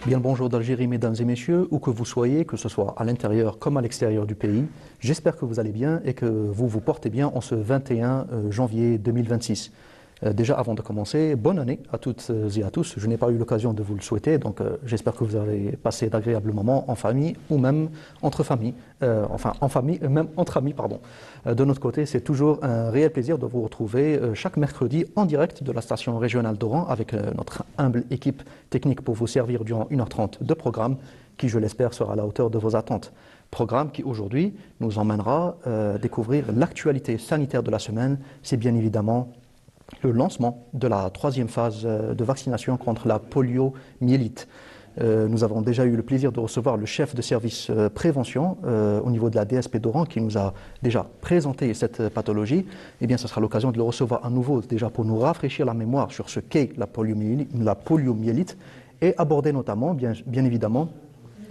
Bien le bonjour d'Algérie, mesdames et messieurs, où que vous soyez, que ce soit à l'intérieur comme à l'extérieur du pays. J'espère que vous allez bien et que vous vous portez bien en ce 21 janvier 2026. Déjà, avant de commencer, bonne année à toutes et à tous. Je n'ai pas eu l'occasion de vous le souhaiter, donc j'espère que vous avez passé d'agréables moments en famille ou même entre familles, enfin en famille, même entre amis, pardon. De notre côté, c'est toujours un réel plaisir de vous retrouver chaque mercredi en direct de la station régionale d'Oran avec notre humble équipe technique pour vous servir durant 1h30 de programme qui, je l'espère, sera à la hauteur de vos attentes. Programme qui aujourd'hui nous emmènera découvrir l'actualité sanitaire de la semaine. C'est bien évidemment le lancement de la troisième phase de vaccination contre la poliomyélite. Nous avons déjà eu le plaisir de recevoir le chef de service prévention au niveau de la DSP d'Oran qui nous a déjà présenté cette pathologie. Eh bien, ce sera l'occasion de le recevoir à nouveau déjà pour nous rafraîchir la mémoire sur ce qu'est la poliomyélite et aborder notamment, bien évidemment,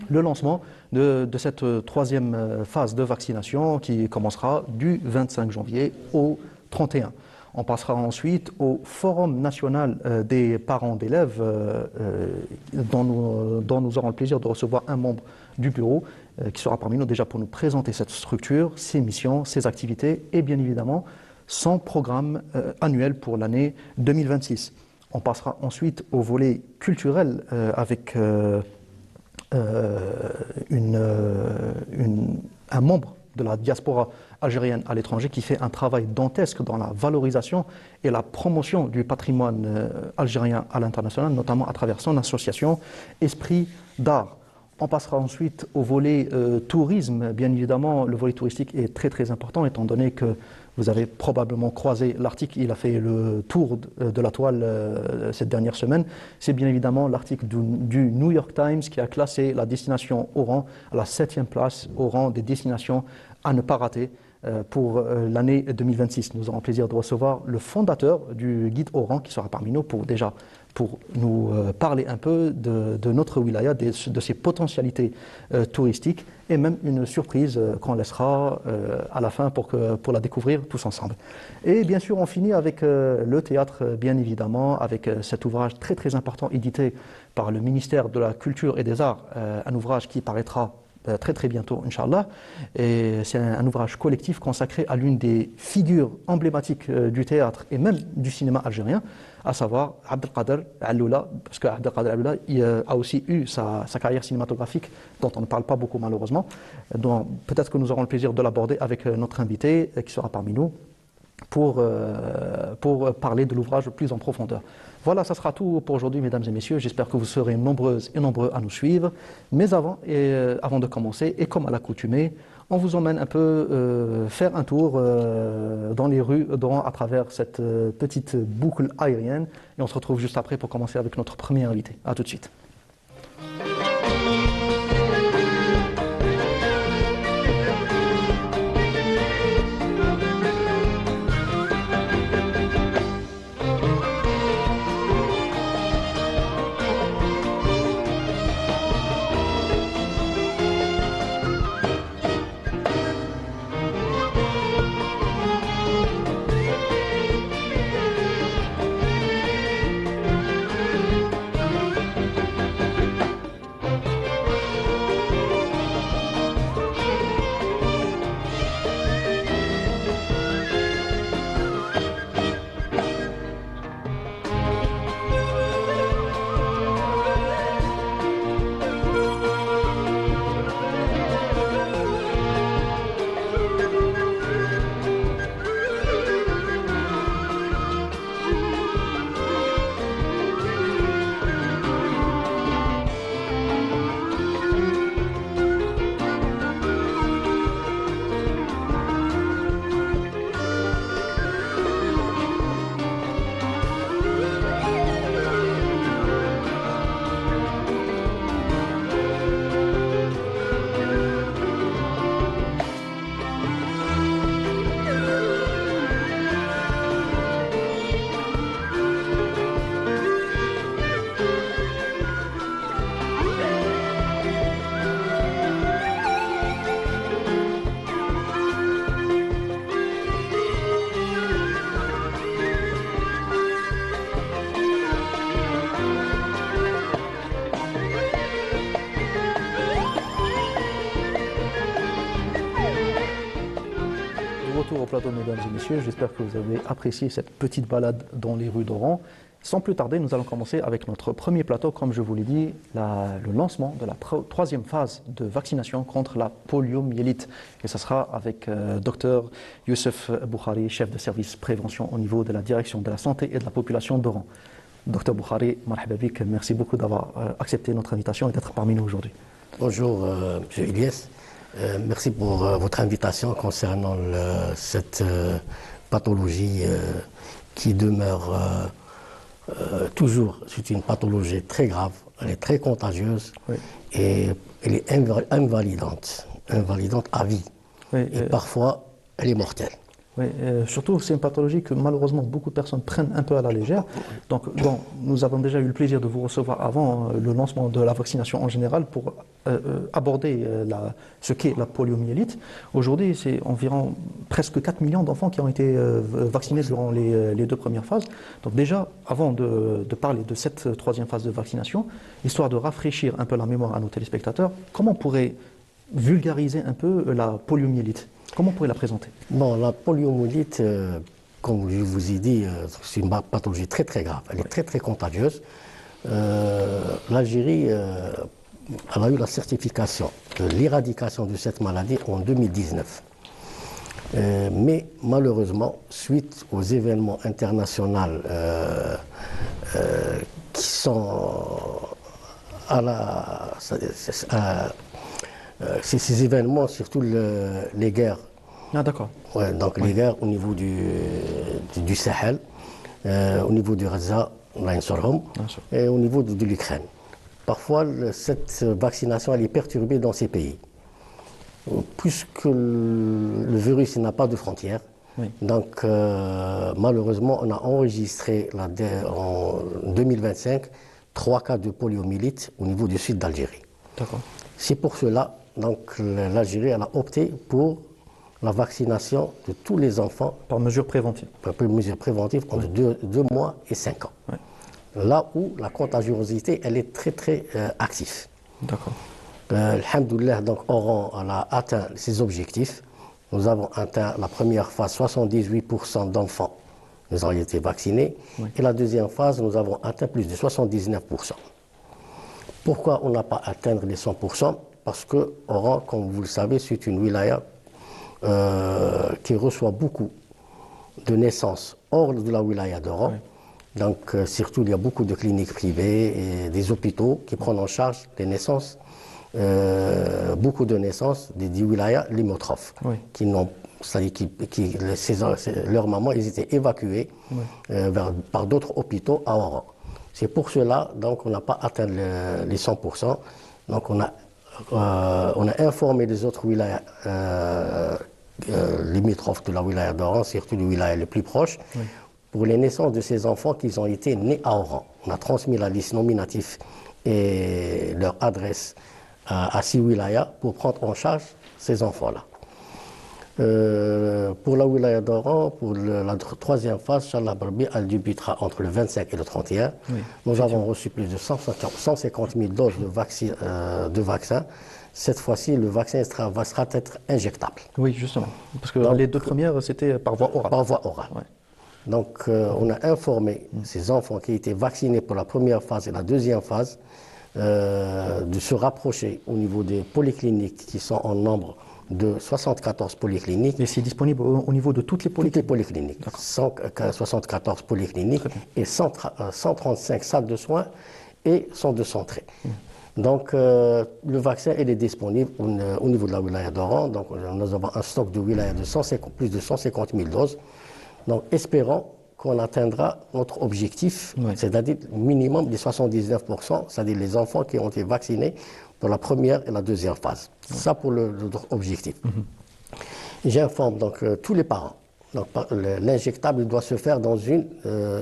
le lancement de cette troisième phase de vaccination qui commencera du 25 janvier au 31. On passera ensuite au Forum national des parents d'élèves dont nous aurons le plaisir de recevoir un membre du bureau qui sera parmi nous déjà pour nous présenter cette structure, ses missions, ses activités et bien évidemment son programme annuel pour l'année 2026. On passera ensuite au volet culturel avec un membre de la diaspora algérienne à l'étranger qui fait un travail dantesque dans la valorisation et la promotion du patrimoine algérien à l'international, notamment à travers son association Esprit d'Art. On passera ensuite au volet tourisme. Bien évidemment, le volet touristique est très très important étant donné que vous avez probablement croisé l'article, il a fait le tour de la toile cette dernière semaine. C'est bien évidemment l'article du New York Times qui a classé la destination Oran à la 7e place au rang des destinations à ne pas rater pour l'année 2026. Nous aurons le plaisir de recevoir le fondateur du guide Oran qui sera parmi nous pour nous parler un peu de notre wilaya, de ses potentialités touristiques et même une surprise qu'on laissera à la fin pour la découvrir tous ensemble. Et bien sûr, on finit avec le théâtre, bien évidemment, avec cet ouvrage très très important édité par le ministère de la Culture et des Arts, un ouvrage qui paraîtra très très bientôt, Inch'Allah. Et c'est un ouvrage collectif consacré à l'une des figures emblématiques du théâtre et même du cinéma algérien, à savoir Abdelkader Alloula, parce que Abdelkader Alloula a aussi eu sa carrière cinématographique, dont on ne parle pas beaucoup malheureusement. Donc peut-être que nous aurons le plaisir de l'aborder avec notre invité qui sera parmi nous pour parler de l'ouvrage plus en profondeur. Voilà, ça sera tout pour aujourd'hui, mesdames et messieurs. J'espère que vous serez nombreuses et nombreux à nous suivre. Mais avant de commencer, et comme à l'accoutumée, on vous emmène un peu faire un tour dans les rues d'Oran à travers cette petite boucle aérienne. Et on se retrouve juste après pour commencer avec notre premier invité. À tout de suite. retour au plateau, mesdames et messieurs. J'espère que vous avez apprécié cette petite balade dans les rues d'Oran. Sans plus tarder, nous allons commencer avec notre premier plateau, comme je vous l'ai dit, le lancement de la troisième phase de vaccination contre la poliomyélite. Et ce sera avec Dr Youssef Boukhari, chef de service prévention au niveau de la direction de la santé et de la population d'Oran. Dr Boukhari, marhaba bik, merci beaucoup d'avoir accepté notre invitation et d'être parmi nous aujourd'hui. Bonjour, M. Ilyes. Merci pour votre invitation concernant cette pathologie qui demeure toujours. C'est une pathologie très grave, elle est très contagieuse, oui, et elle est invalidante à vie. Oui, et parfois, elle est mortelle. Oui, surtout c'est une pathologie que malheureusement beaucoup de personnes prennent un peu à la légère. Donc bon, nous avons déjà eu le plaisir de vous recevoir avant le lancement de la vaccination en général pour aborder ce qu'est la poliomyélite. Aujourd'hui, c'est environ presque 4 millions d'enfants qui ont été vaccinés durant les deux premières phases. Donc déjà, avant de parler de cette troisième phase de vaccination, histoire de rafraîchir un peu la mémoire à nos téléspectateurs, comment on pourrait vulgariser un peu la poliomyélite ? Comment on pourrait la présenter? Bon, la poliomyélite, comme je vous ai dit, c'est une pathologie très très grave. Elle est très très contagieuse. L'Algérie elle a eu la certification de l'éradication de cette maladie en 2019. Mais malheureusement, suite aux événements internationaux qui sont ces événements, surtout les guerres. Ah, d'accord. Ouais, donc oui, les guerres au niveau du Sahel, au niveau du Gaza, et au niveau de l'Ukraine. Parfois, cette vaccination elle est perturbée dans ces pays. Puisque le virus n'a pas de frontières, oui, donc malheureusement, on a enregistré en 2025 3 cas de poliomyélite au niveau du sud d'Algérie. D'accord. C'est pour cela donc l'Algérie elle a opté pour la vaccination de tous les enfants. Par mesure préventive. Par mesure préventive entre 2 mois et 5 ans. Oui. Là où la contagiosité elle est très très active. D'accord. Alhamdoulilah, donc Oran a atteint ses objectifs. Nous avons atteint la première phase, 78% d'enfants nous ont été vaccinés. Oui. Et la deuxième phase, nous avons atteint plus de 79%. Pourquoi on n'a pas atteint les 100%? Parce que Oran, comme vous le savez, c'est une wilaya qui reçoit beaucoup de naissances hors de la wilaya d'Oran. Oui. Donc, surtout, il y a beaucoup de cliniques privées et des hôpitaux qui prennent en charge les naissances, beaucoup de naissances des wilayas limitrophes, oui, qui n'ont, leurs mamans, ils étaient évacués, oui, par d'autres hôpitaux à Oran. C'est pour cela donc on n'a pas atteint les 100%. Donc on a informé les autres wilayas limitrophes de la wilaya d'Oran, surtout les wilayas les plus proches, oui, pour les naissances de ces enfants qui ont été nés à Oran. On a transmis la liste nominative et leur adresse à ces wilayas pour prendre en charge ces enfants-là. Pour la wilaya d'Oran, pour la troisième phase, Inch'Allah Barbi, elle débutera entre le 25 et le 31. Oui, nous avons reçu plus de 150 000 doses de vaccins. Cette fois-ci, le vaccin sera être injectable. Oui, justement. Parce que donc, les deux premières, c'était par voie orale. Par voie orale. Ouais. Donc, on a informé ces enfants qui étaient vaccinés pour la première phase et la deuxième phase de se rapprocher au niveau des polycliniques qui sont en nombre de 74 polycliniques. Et c'est disponible au niveau de toutes les polycliniques? Toutes les polycliniques. 74 polycliniques et 135 salles de soins et centres de santé. Donc, le vaccin il est disponible au niveau de la wilaya d'Oran. Donc, nous avons un stock de wilaya de plus de 150 000 doses. Donc, espérons qu'on atteindra notre objectif, oui, c'est-à-dire minimum des 79%, c'est-à-dire les enfants qui ont été vaccinés pour la première et la deuxième phase. Oui. Ça pour notre objectif. J'informe donc tous les parents. Donc, l'injectable doit se faire dans une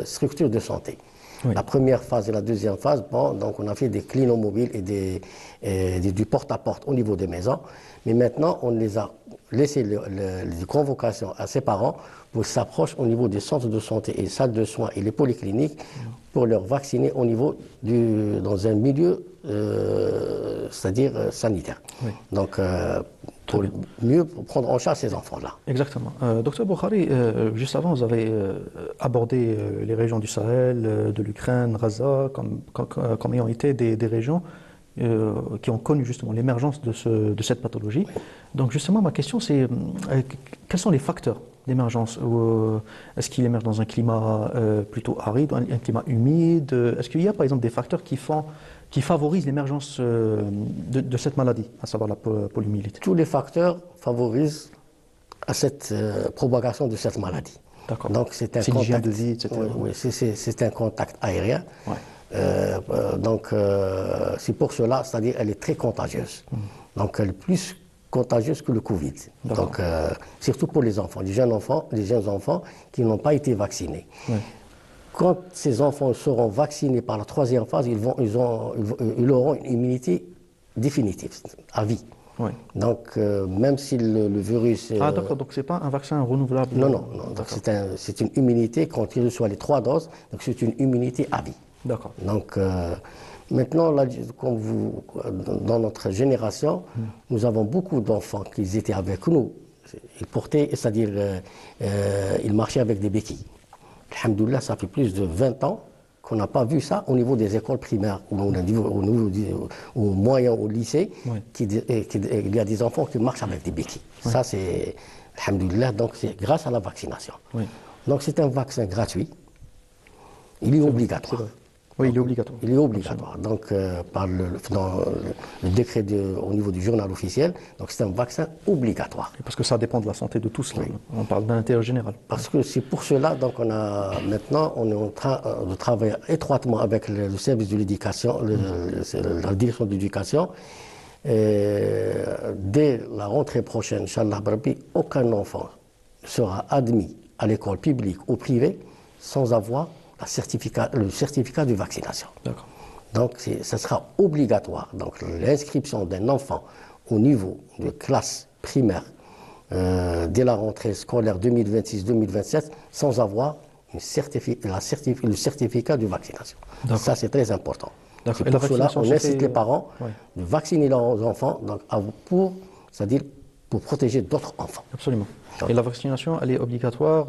structure de santé. Oui. La première phase et la deuxième phase, bon, donc on a fait des clinomobiles et du porte-à-porte au niveau des maisons. Mais maintenant, on les a laissé les convocations à ses parents pour s'approcher au niveau des centres de santé et salles de soins et les polycliniques pour leur vacciner au niveau dans un milieu, c'est-à-dire sanitaire. Oui. Donc, pour mieux prendre en charge ces enfants-là. Exactement. Docteur Bokhari, juste avant, vous avez abordé les régions du Sahel, de l'Ukraine, Gaza, comme ayant été des régions qui ont connu justement l'émergence de cette pathologie. Donc justement, ma question c'est quels sont les facteurs d'émergence? Est-ce qu'il émerge dans un climat plutôt aride, un climat humide? Est-ce qu'il y a par exemple des facteurs qui favorisent l'émergence de cette maladie, à savoir la poliomyélite? Tous les facteurs favorisent à cette propagation de cette maladie. D'accord. Donc c'est un l'hygiène contact, de vie, etc. Oui, c'est un contact aérien. Ouais. C'est pour cela, c'est-à-dire elle est très contagieuse. Donc elle est plus contagieuse que le Covid. Donc surtout pour les enfants, les jeunes enfants qui n'ont pas été vaccinés. Ouais. Quand ces enfants seront vaccinés par la troisième phase, ils auront une immunité définitive, à vie. Ouais. Donc, même si le virus... Ah d'accord, donc c'est pas un vaccin renouvelable? Non. Donc c'est une immunité, quand il reçoit les 3 doses, donc c'est une immunité à vie. D'accord. Donc, maintenant, là, dans notre génération, nous avons beaucoup d'enfants qui étaient avec nous. Ils portaient, c'est-à-dire, ils marchaient avec des béquilles. Alhamdoulilah, ça fait plus de 20 ans qu'on n'a pas vu ça au niveau des écoles primaires, au moyen, au lycée, Ouais. il y a des enfants qui marchent avec des béquilles. Ouais. Ça, c'est, alhamdoulilah, donc c'est grâce à la vaccination. Oui. Donc c'est un vaccin gratuit. Il est obligatoire. Oui, il est obligatoire. Il est obligatoire. Donc, dans le décret au niveau du journal officiel, donc c'est un vaccin obligatoire. Parce que ça dépend de la santé de tous. Là. Oui. On parle d'un intérêt général. Parce que c'est pour cela, donc maintenant, on est en train de travailler étroitement avec le service de l'éducation, la direction de l'éducation. Dès la rentrée prochaine, Inch'Allah, aucun enfant sera admis à l'école publique ou privée sans avoir le certificat de vaccination. D'accord. Donc, ça sera obligatoire. Donc, l'inscription d'un enfant au niveau de classe primaire dès la rentrée scolaire 2026-2027 sans avoir le certificat de vaccination. Ça, c'est très important. C'est pour cela qu'on incite les parents de vacciner leurs enfants c'est-à-dire pour protéger d'autres enfants. Absolument. Et la vaccination, elle est obligatoire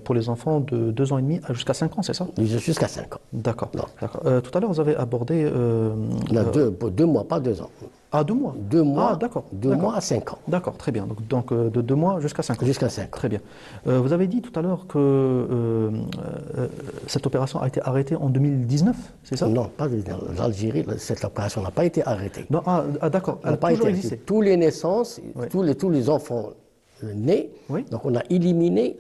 pour les enfants de 2 ans et demi jusqu'à 5 ans, c'est ça? Jusqu'à 5 ans. D'accord. Tout à l'heure, vous avez abordé... 2 mois, pas 2 ans. Ah, 2 mois? 2 mois, ah, d'accord. 2 mois à 5 ans. D'accord, très bien. Donc de 2 mois jusqu'à 5 ans. Jusqu'à 5 ans. Très bien. Vous avez dit tout à l'heure que cette opération a été arrêtée en 2019, c'est ça? Non, pas l'Algérie, cette opération n'a pas été arrêtée. Non, d'accord. Elle n'a pas été arrêtée. Tous les naissances, tous les enfants nés, donc on a éliminé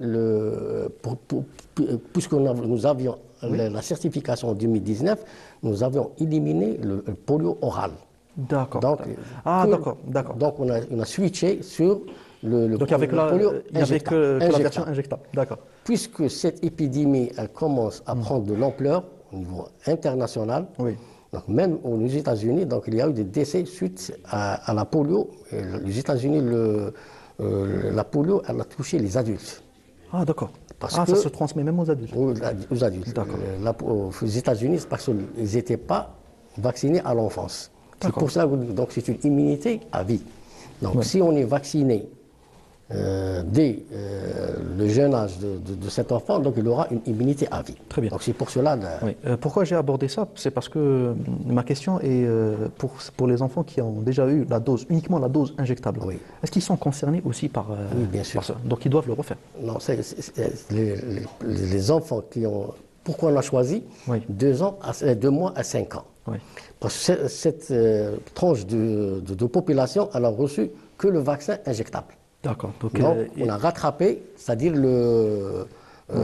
puisque nous avions la certification en 2019, nous avions éliminé le polio oral. D'accord. D'accord. Donc on a switché sur le donc avec polio il n'y avait que la version injectable. D'accord. Puisque cette épidémie elle commence à prendre de l'ampleur au niveau international, donc même aux États-Unis, donc il y a eu des décès suite à la polio. Et les États-Unis, la polio, elle a touché les adultes. Ah d'accord. Ça se transmet même aux adultes. Aux adultes. Aux États-Unis, c'est parce qu'ils n'étaient pas vaccinés à l'enfance. C'est pour ça que c'est une immunité à vie. Donc si on est vacciné dès le jeune âge de cet enfant, donc il aura une immunité à vie. Très bien. Donc c'est pour cela. Pourquoi j'ai abordé ça? C'est parce que ma question est pour les enfants qui ont déjà eu uniquement la dose injectable. Oui. Est-ce qu'ils sont concernés aussi par, oui, bien sûr. par ça? Donc ils doivent le refaire. Non, les enfants qui ont. Pourquoi on a choisi 2 mois à 5 ans? Oui. Parce que cette tranche de population, elle a reçu que le vaccin injectable. D'accord. Donc on a rattrapé, c'est-à-dire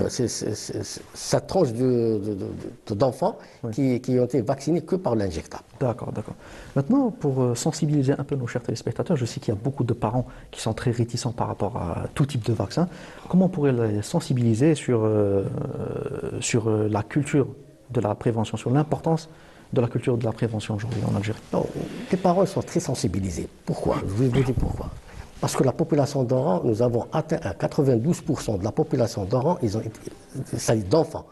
cette tranche d'enfants qui ont été vaccinés que par l'injectable. D'accord. Maintenant, pour sensibiliser un peu nos chers téléspectateurs, je sais qu'il y a beaucoup de parents qui sont très réticents par rapport à tout type de vaccin. Comment on pourrait les sensibiliser sur la culture de la prévention, sur l'importance de la culture de la prévention aujourd'hui en Algérie? Les parents sont très sensibilisés. Pourquoi? Je vais vous dire pourquoi. Parce que la population d'Oran, nous avons atteint à 92% de la population d'Oran, c'est-à-dire d'enfants,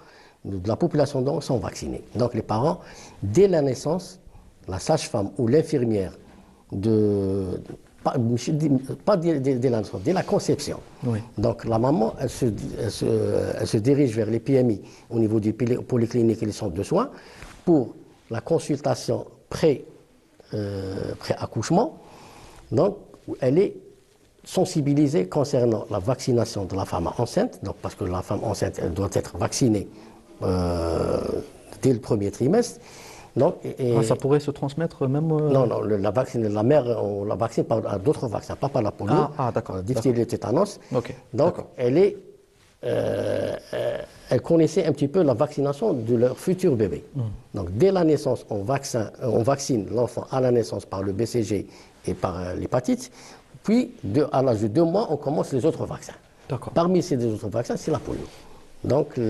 de la population d'Oran sont vaccinés. Donc les parents, dès la naissance, la sage-femme ou l'infirmière pas dès la naissance, dès la conception. Oui. Donc la maman, elle se dirige vers les PMI au niveau des polycliniques et les centres de soins pour la consultation pré-accouchement. Donc elle est sensibilisée concernant la vaccination de la femme enceinte, donc parce que la femme enceinte elle doit être vaccinée dès le premier trimestre. Donc, ça pourrait se transmettre même... Non, la mère, on la vaccine par d'autres vaccins, pas par la polio. D'accord. Diphtérie et le tétanos. Ok, donc, elle connaissait un petit peu la vaccination de leur futur bébé. Donc, dès la naissance, on vaccine l'enfant à la naissance par le BCG et par l'hépatite. Puis, à l'âge de 2 mois, on commence les autres vaccins. Parmi ces deux autres vaccins, c'est la polio. Donc,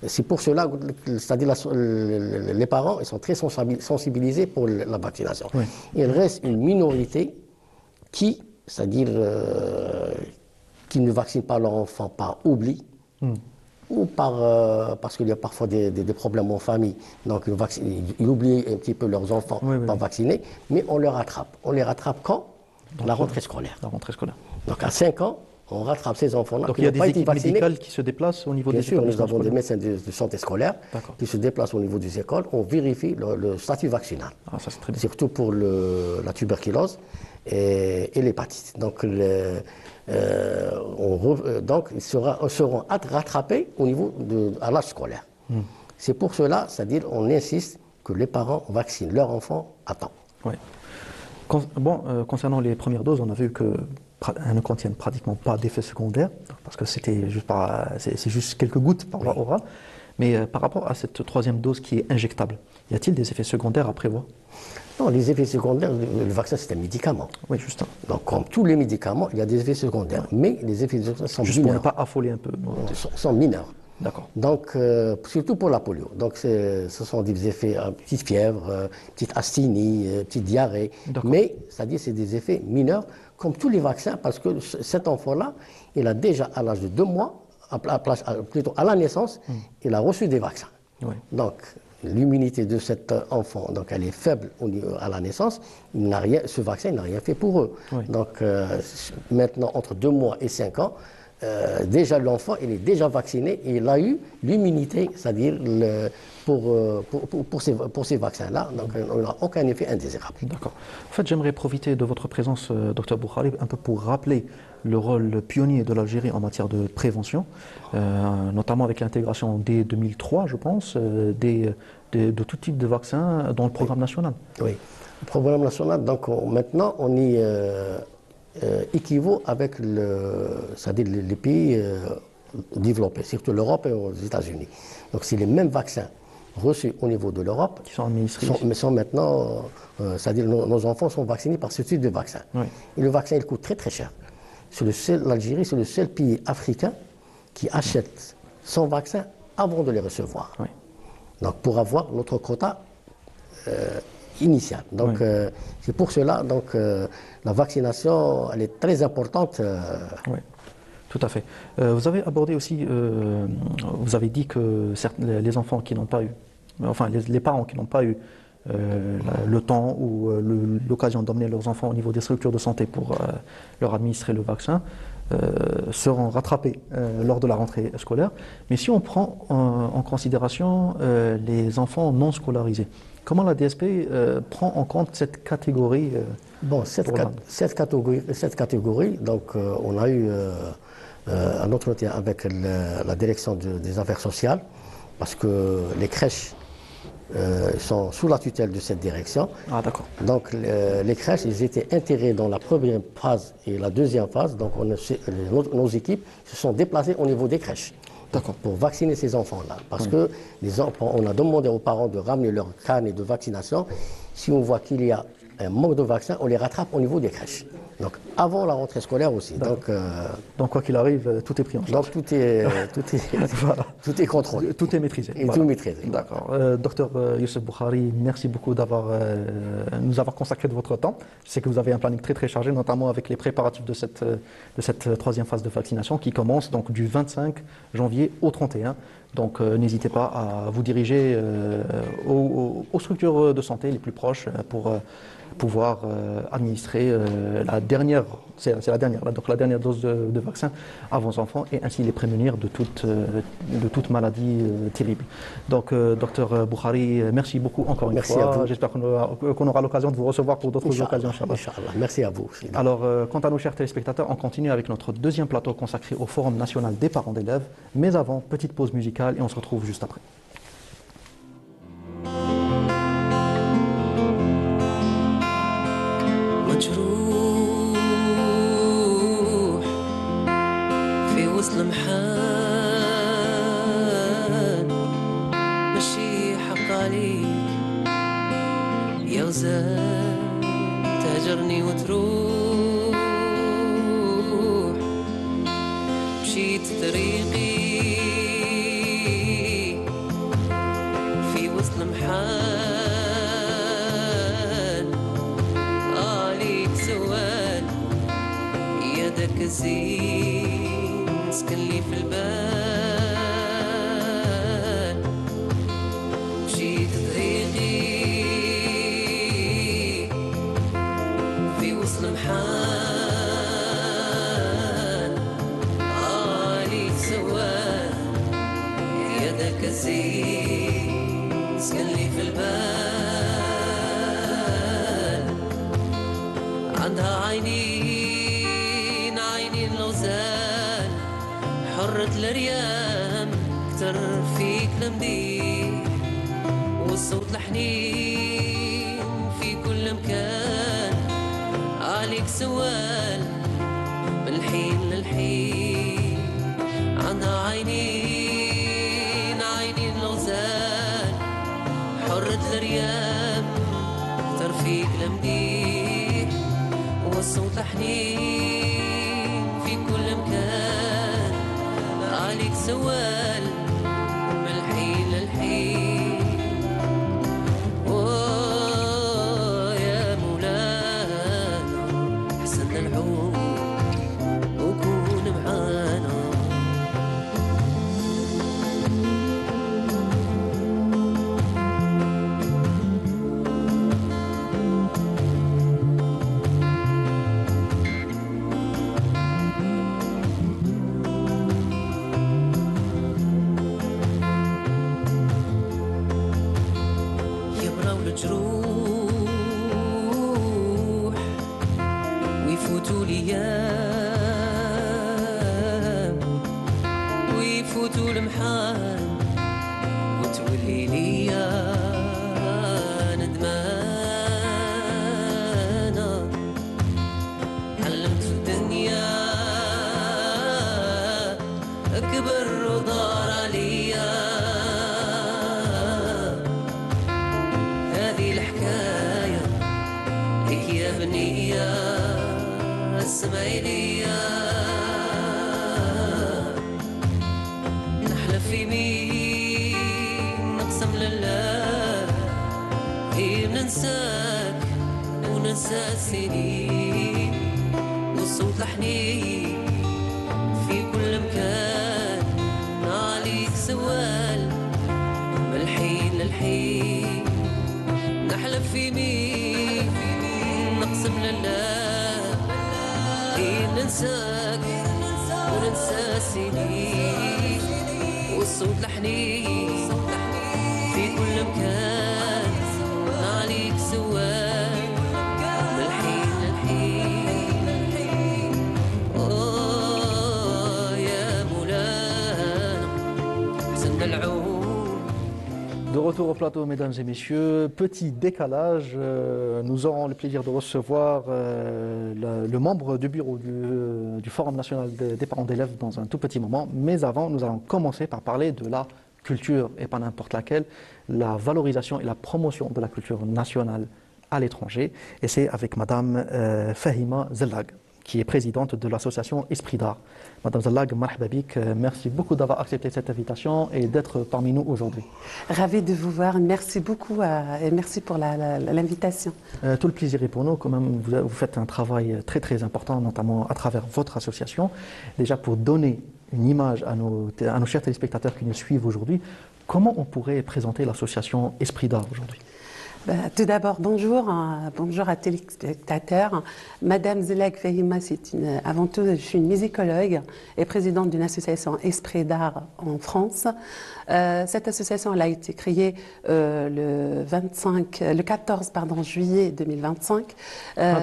c'est pour cela, c'est-à-dire les parents, ils sont très sensibilisés pour la vaccination. Oui. Il reste une minorité qui, c'est-à-dire qui ne vaccinent pas leur enfant par oubli ou parce qu'il y a parfois des problèmes en famille. Donc ils oublient un petit peu leurs enfants pas vaccinés, mais on les rattrape. On les rattrape quand? La rentrée scolaire. La rentrée scolaire. Donc à 5 ans, on rattrape ces enfants-là. Donc il y a des équipes médicales qui se déplacent au niveau des écoles. Bien sûr, nous avons des médecins de santé scolaire qui se déplacent au niveau des écoles. On vérifie le statut vaccinal. Ça, c'est très bien. Surtout pour la tuberculose et l'hépatite. Donc, donc ils seront rattrapés au niveau à l'âge scolaire. C'est pour cela, c'est-à-dire on insiste que les parents vaccinent leurs enfants à temps. Oui. Concernant les premières doses, on a vu qu'elles ne contiennent pratiquement pas d'effets secondaires, parce que c'est juste quelques gouttes par voie orale. Mais par rapport à cette troisième dose qui est injectable, y a-t-il des effets secondaires à prévoir? Non, les effets secondaires, le vaccin c'est un médicament. Oui, justement. Donc comme tous les médicaments, il y a des effets secondaire, mais les effets secondaires sont juste mineurs. Pour ne pas affoler un peu. Sont mineurs. D'accord. Donc, surtout pour la polio. Donc, ce sont des effets, petite fièvre, petite asthénie, petite diarrhée. Mais, c'est-à-dire, c'est des effets mineurs, comme tous les vaccins, parce que cet enfant-là, il a déjà, à l'âge de 2 mois, plutôt à la naissance, il a reçu des vaccins. Oui. Donc, l'immunité de cet enfant, donc elle est faible à la naissance. Ce vaccin n'a rien fait pour eux. Oui. Donc, maintenant, entre 2 mois et 5 ans, déjà l'enfant, il est déjà vacciné et il a eu l'immunité, c'est-à-dire pour ces vaccins-là. Donc, on n'a aucun effet indésirable. D'accord. En fait, j'aimerais profiter de votre présence, Dr Boukhari, un peu pour rappeler le rôle pionnier de l'Algérie en matière de prévention, notamment avec l'intégration dès 2003, je pense, de tout type de vaccins dans le programme national. Oui, le programme national, donc maintenant, on y équivaut avec c'est-à-dire les pays développés, surtout l'Europe et aux États-Unis. Donc c'est les mêmes vaccins reçus au niveau de l'Europe qui sont administrés. Mais sont maintenant, c'est-à-dire nos enfants sont vaccinés par ce type de vaccin. Oui. Et le vaccin, il coûte très très cher. L'Algérie, c'est le seul pays africain qui achète son vaccin avant de les recevoir. Oui. Donc pour avoir notre quota initial. Donc c'est pour cela donc la vaccination elle est très importante. Oui, tout à fait. Vous avez abordé aussi, vous avez dit que les enfants qui n'ont pas eu, enfin les parents qui n'ont pas eu le temps ou l'occasion d'emmener leurs enfants au niveau des structures de santé pour leur administrer le vaccin seront rattrapés lors de la rentrée scolaire. Mais si on prend en considération les enfants non scolarisés, comment la DSP prend en compte cette catégorie cette catégorie, donc on a eu un entretien avec la direction des affaires sociales, parce que les crèches sont sous la tutelle de cette direction. Ah, d'accord. Donc les crèches, ils étaient intégrés dans la première phase et la deuxième phase. Donc nos équipes se sont déplacées au niveau des crèches. D'accord. Pour vacciner ces enfants-là. Parce que les enfants, on a demandé aux parents de ramener leur carnet de vaccination. Si on voit qu'il y a un manque de vaccins, on les rattrape au niveau des crèches. Donc avant la rentrée scolaire aussi. Donc quoi qu'il arrive, tout est pris en charge. Donc Voilà. tout est contrôlé. Tout est maîtrisé. Et Voilà. tout maîtrisé. D'accord. Docteur Youssef Boukhari, merci beaucoup d'avoir nous avoir consacré de votre temps. Je sais que vous avez un planning très très chargé, notamment avec les préparatifs de cette troisième phase de vaccination qui commence donc du 25 janvier au 31. Donc n'hésitez pas à vous diriger aux structures de santé les plus proches pour pouvoir administrer la dernière, c'est la dernière, là, donc la dernière dose de vaccin à vos enfants et ainsi les prémunir de toute maladie terrible. Donc, docteur Boukhari, merci beaucoup encore une fois. Merci à vous. J'espère qu'on aura l'occasion de vous recevoir pour d'autres occasions. Inch'Allah. Merci à vous. Alors, quant à nos chers téléspectateurs, on continue avec notre deuxième plateau consacré au Forum national des parents d'élèves. Mais avant, petite pause musicale et on se retrouve juste après. مجروح في وصل محال مشي حق عليك يا غزال تهجرني وتروح مشيت طريقي في وصل محال يدك الزين سكن لي في البال مشيت طريقي في وسط محال عليك سوال يدك الزين سكن لي في البال عندها عيني حرة الأريام كتر فيك المديح والصوت الحنين في كل مكان عليك سوال من الحين للحين عندها عينين الغزال حرة الأريام كتر فيك المديح والصوت الحنين في كل مكان عليك سوال من الحين للحين يا مولانا حسن العود وكون معانا جروح ويفوتوا الايام ويفوتوا المحال وتولي ليا ندمانة علمت في الدنيا اكبر ودار عليا بنية اسمعي ليا نحلف في مين نقسم لله هي بننساك وننسى السنين والصوت الحنين في كل مكان عليك سوال من الحين للحين نحلف في مين نقسم لله ننساك وننسى السنين والصوت الحنين في كل مكان عليك سوال من الحين للحين يا مولانا حسن العود. De retour au plateau, mesdames et messieurs, petit décalage, nous aurons le plaisir de recevoir le membre du bureau du Forum national des parents d'élèves dans un tout petit moment. Mais avant, nous allons commencer par parler de la culture, et pas n'importe laquelle, la valorisation et la promotion de la culture nationale à l'étranger. Et c'est avec Madame Fahima Zellag, qui est présidente de l'association Esprit d'Art. Madame Zellag, marhaba bik, merci beaucoup d'avoir accepté cette invitation et d'être parmi nous aujourd'hui. Ravie de vous voir. Merci beaucoup et merci pour l'invitation. Tout le plaisir est pour nous. Quand même, vous faites un travail très très important, notamment à travers votre association. Déjà pour donner une image à nos chers téléspectateurs qui nous suivent aujourd'hui, comment on pourrait présenter l'association Esprit d'Art aujourd'hui? Tout d'abord, bonjour, bonjour à téléspectateurs. Madame Zellag Fahima, avant tout, je suis une musicologue et présidente d'une association Esprit d'Art en France. Cette association elle a été créée le 14 juillet 2025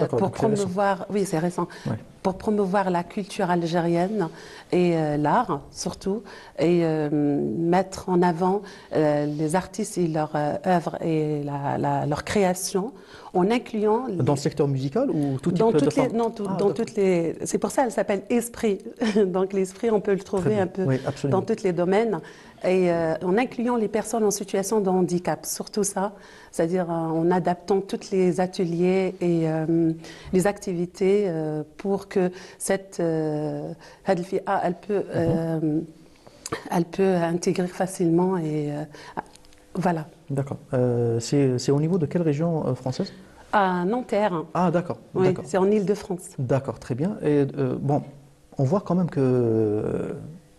pour promouvoir, oui c'est récent, ouais. Pour promouvoir la culture algérienne et l'art surtout, et mettre en avant les artistes et leurs œuvres et leur création, en incluant... Dans le secteur musical ou tout type dans de toutes les, forme? Non, dans toutes les... C'est pour ça qu'elle s'appelle Esprit. Donc l'esprit, on peut le trouver un peu oui, dans tous les domaines. Et en incluant les personnes en situation de handicap, surtout ça, c'est-à-dire en adaptant tous les ateliers et les activités pour que cette elle peut intégrer facilement et voilà. D'accord. C'est au niveau de quelle région française? À Nanterre. Ah d'accord. Oui, c'est en Île-de-France. D'accord, très bien. Et bon, on voit quand même que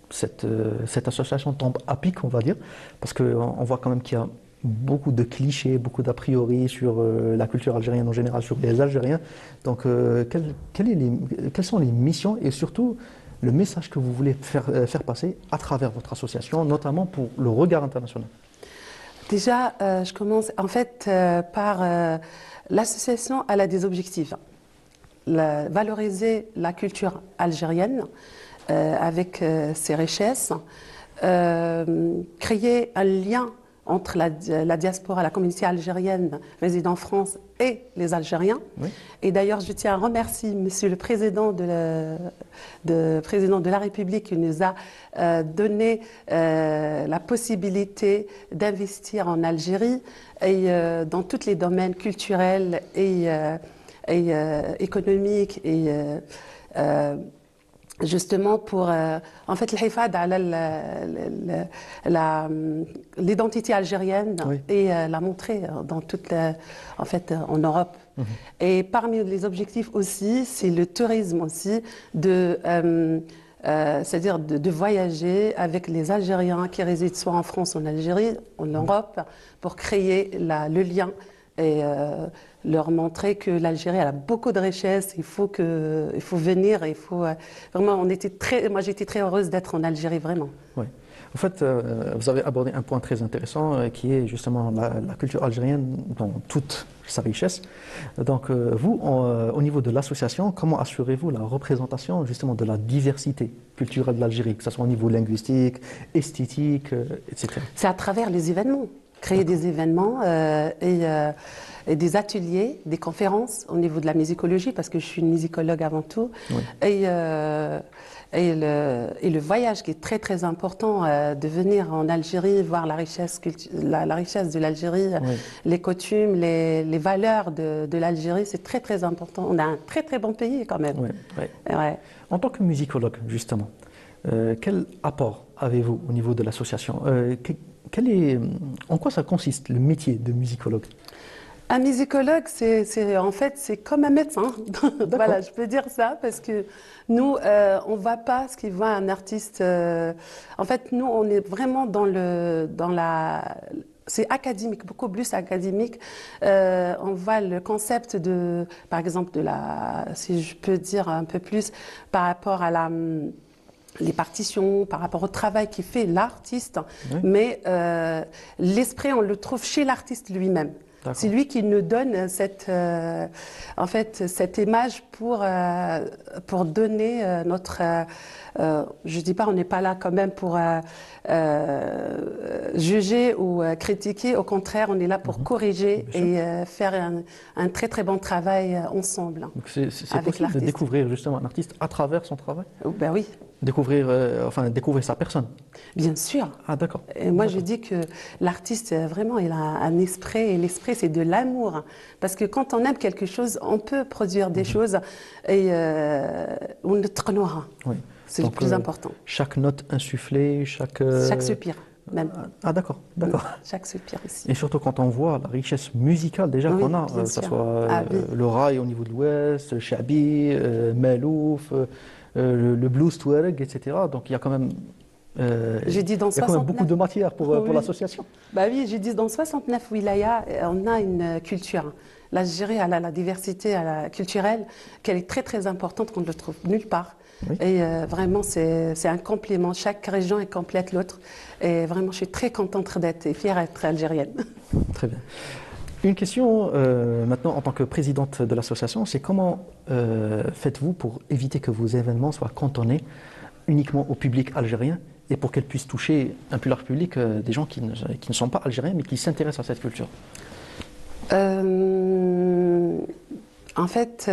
cette association tombe à pic, on va dire, parce qu'on voit quand même qu'il y a beaucoup de clichés, beaucoup d'a priori sur la culture algérienne en général, sur les Algériens. Donc, quelles sont les missions et surtout le message que vous voulez faire passer à travers votre association, notamment pour le regard international? Déjà, je commence en fait par l'association, elle a des objectifs. Valoriser la culture algérienne avec ses richesses, créer un lien entre la diaspora, la communauté algérienne résidant en France et les Algériens. Oui. Et d'ailleurs, je tiens à remercier Monsieur le Président Président de la République qui nous a donné la possibilité d'investir en Algérie et dans tous les domaines culturels et économiques et justement pour en fait l'identité algérienne oui. Et la montrer dans toute en fait en Europe. Mmh. Et parmi les objectifs aussi, c'est le tourisme aussi c'est-à-dire de voyager avec les Algériens qui résident soit en France ou en Algérie, en Europe, pour créer le lien et leur montrer que l'Algérie a beaucoup de richesses, il faut venir, il faut vraiment, moi j'étais très heureuse d'être en Algérie, vraiment. Oui. En fait, vous avez abordé un point très intéressant qui est justement la culture algérienne dans toute sa richesse. Donc vous, au niveau de l'association, comment assurez-vous la représentation justement de la diversité culturelle de l'Algérie, que ce soit au niveau linguistique, esthétique, etc. C'est à travers les événements. Créer des événements et des ateliers, des conférences au niveau de la musicologie, parce que je suis une musicologue avant tout, oui. Et le voyage qui est très très important, de venir en Algérie, voir la richesse de l'Algérie, oui. Les coutumes, les valeurs de l'Algérie, c'est très très important. On a un très très bon pays quand même. Oui, oui. Ouais. En tant que musicologue, justement, quel apport avez-vous au niveau de l'association? En quoi ça consiste, le métier de musicologue? Un musicologue, en fait, c'est comme un médecin. Voilà, je peux dire ça, parce que nous, on ne voit pas ce qu'il voit un artiste. En fait, nous, on est vraiment c'est académique, beaucoup plus académique. On voit le concept par exemple, si je peux dire un peu plus, par rapport à les partitions, par rapport au travail qui fait l'artiste, oui. Mais l'esprit, on le trouve chez l'artiste lui-même. C'est lui qui nous donne cette image pour donner notre... je ne dis pas, on n'est pas là quand même pour juger ou critiquer. Au contraire, on est là pour corriger et faire un très très bon travail ensemble. Donc c'est possible de découvrir justement un artiste à travers son travail? Ben oui. découvrir sa personne. Bien sûr. Ah, d'accord. Et moi, je dis que l'artiste, vraiment, il a un esprit, et l'esprit, c'est de l'amour. Parce que quand on aime quelque chose, on peut produire des choses et on le tqnouha. Oui. C'est le Donc, plus important. chaque note insufflée, Chaque soupir, même. Ah, d'accord, d'accord. Chaque soupir aussi. Et surtout quand on voit la richesse musicale déjà Oui, qu'on a, bien que ce sûr. soit Ah oui. le rail au niveau de l'Ouest, le Shabi, Malouf, le blues Touareg, etc. Donc il y a quand même, J'ai dit dans il y a quand même 69. beaucoup de matière pour Oui. l'association. Bah oui, j'ai dit dans 69 wilayas, on a une culture. L'Algérie, elle a la diversité culturelle, qu'elle est très très importante, qu'on ne le trouve nulle part. Oui. Et vraiment, c'est un complément. Chaque région est complète l'autre. Et vraiment, je suis très contente d'être et fière d'être algérienne. Très bien. Une question maintenant en tant que présidente de l'association, c'est comment faites-vous pour éviter que vos événements soient cantonnés uniquement au public algérien et pour qu'elles puissent toucher un plus large public, des gens qui ne sont pas algériens mais qui s'intéressent à cette culture? En fait,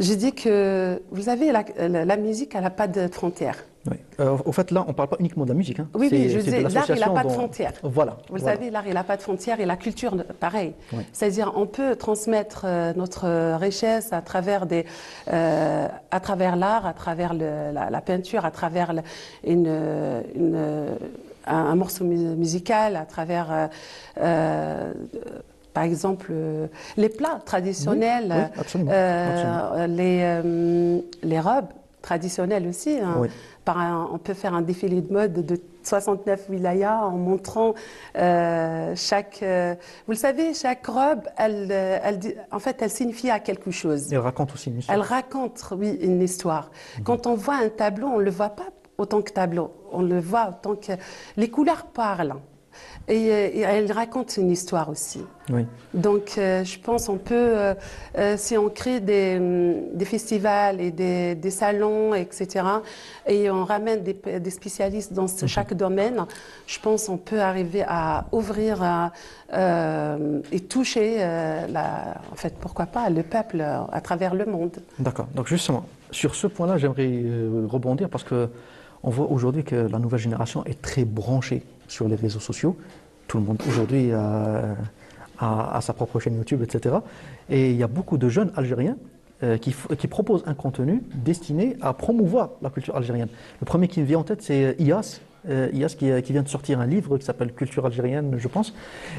je dis que, vous savez, la musique, elle n'a pas de frontières. Oui. Au fait, là, on ne parle pas uniquement de la musique. Hein. Oui, oui, je C'est de disais, l'art, il n'a l'association pas de dont- frontières. Voilà. Vous le voilà. savez, l'art, il n'a pas de frontières et la culture, pareil. Oui. C'est-à-dire, on peut transmettre notre richesse à travers à travers l'art, à travers la peinture, à travers un morceau musical, à travers, par exemple, les plats traditionnels, Oui, absolument, les robes traditionnelles aussi. Hein. Oui. On peut faire un défilé de mode de 69 wilayas en montrant vous le savez, chaque robe, en fait, elle signifie à quelque chose. Et elle raconte aussi une histoire. Elle raconte, oui, une histoire. Quand on voit un tableau, on ne le voit pas autant que tableau. On le voit autant que... Les couleurs parlent. Et elle raconte une histoire aussi. Oui. Donc, je pense on peut, si on crée des festivals et des salons, etc., et on ramène des spécialistes dans chaque domaine, je pense on peut arriver à ouvrir et toucher, en fait, pourquoi pas, le peuple à travers le monde. D'accord. Donc justement, sur ce point-là, j'aimerais rebondir parce que on voit aujourd'hui que la nouvelle génération est très branchée sur les réseaux sociaux. Tout le monde aujourd'hui a sa propre chaîne YouTube, etc. Et il y a beaucoup de jeunes Algériens qui proposent un contenu destiné à promouvoir la culture algérienne. Le premier qui me vient en tête, c'est IAS. IAS qui vient de sortir un livre qui s'appelle Culture algérienne, je pense.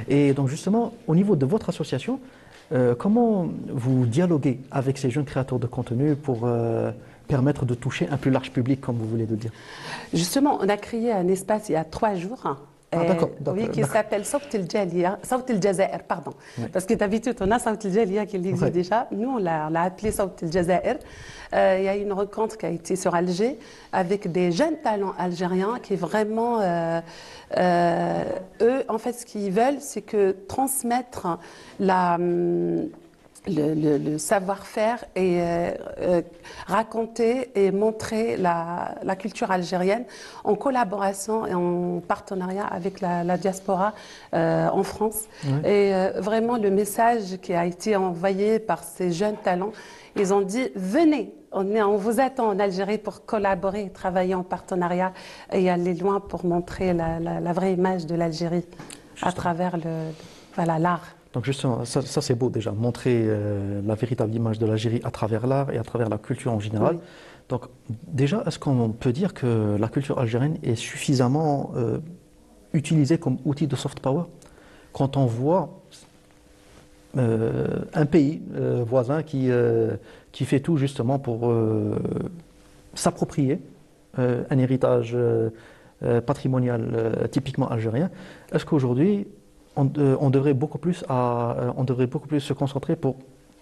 Et donc justement, au niveau de votre association, comment vous dialoguez avec ces jeunes créateurs de contenu pour permettre de toucher un plus large public, comme vous voulez le dire? Justement, on a créé un espace il y a 3 jours. Ah, d'accord, Oui, qui d'accord. s'appelle Sawt El Jalia, Sawt El Jazair, pardon. Oui. Parce que d'habitude, on a Sawt El Jalia qui existe Ouais. déjà. Nous, on l'a appelé Sawt El Jazair. Il y a une rencontre qui a été sur Alger avec des jeunes talents algériens qui vraiment, eux, en fait, ce qu'ils veulent, c'est que transmettre le savoir-faire et raconter et montrer la culture algérienne en collaboration et en partenariat avec la diaspora en France. Ouais. Et vraiment le message qui a été envoyé par ces jeunes talents, ils ont dit venez, on vous attend en Algérie pour collaborer, travailler en partenariat et aller loin pour montrer la vraie image de l'Algérie à travers l'art. Donc justement, ça c'est beau déjà, montrer la véritable image de l'Algérie à travers l'art et à travers la culture en général. Oui. Donc déjà, est-ce qu'on peut dire que la culture algérienne est suffisamment utilisée comme outil de soft power? Quand on voit un pays voisin qui fait tout justement pour s'approprier un héritage patrimonial typiquement algérien, est-ce qu'aujourd'hui on devrait beaucoup plus se concentrer pour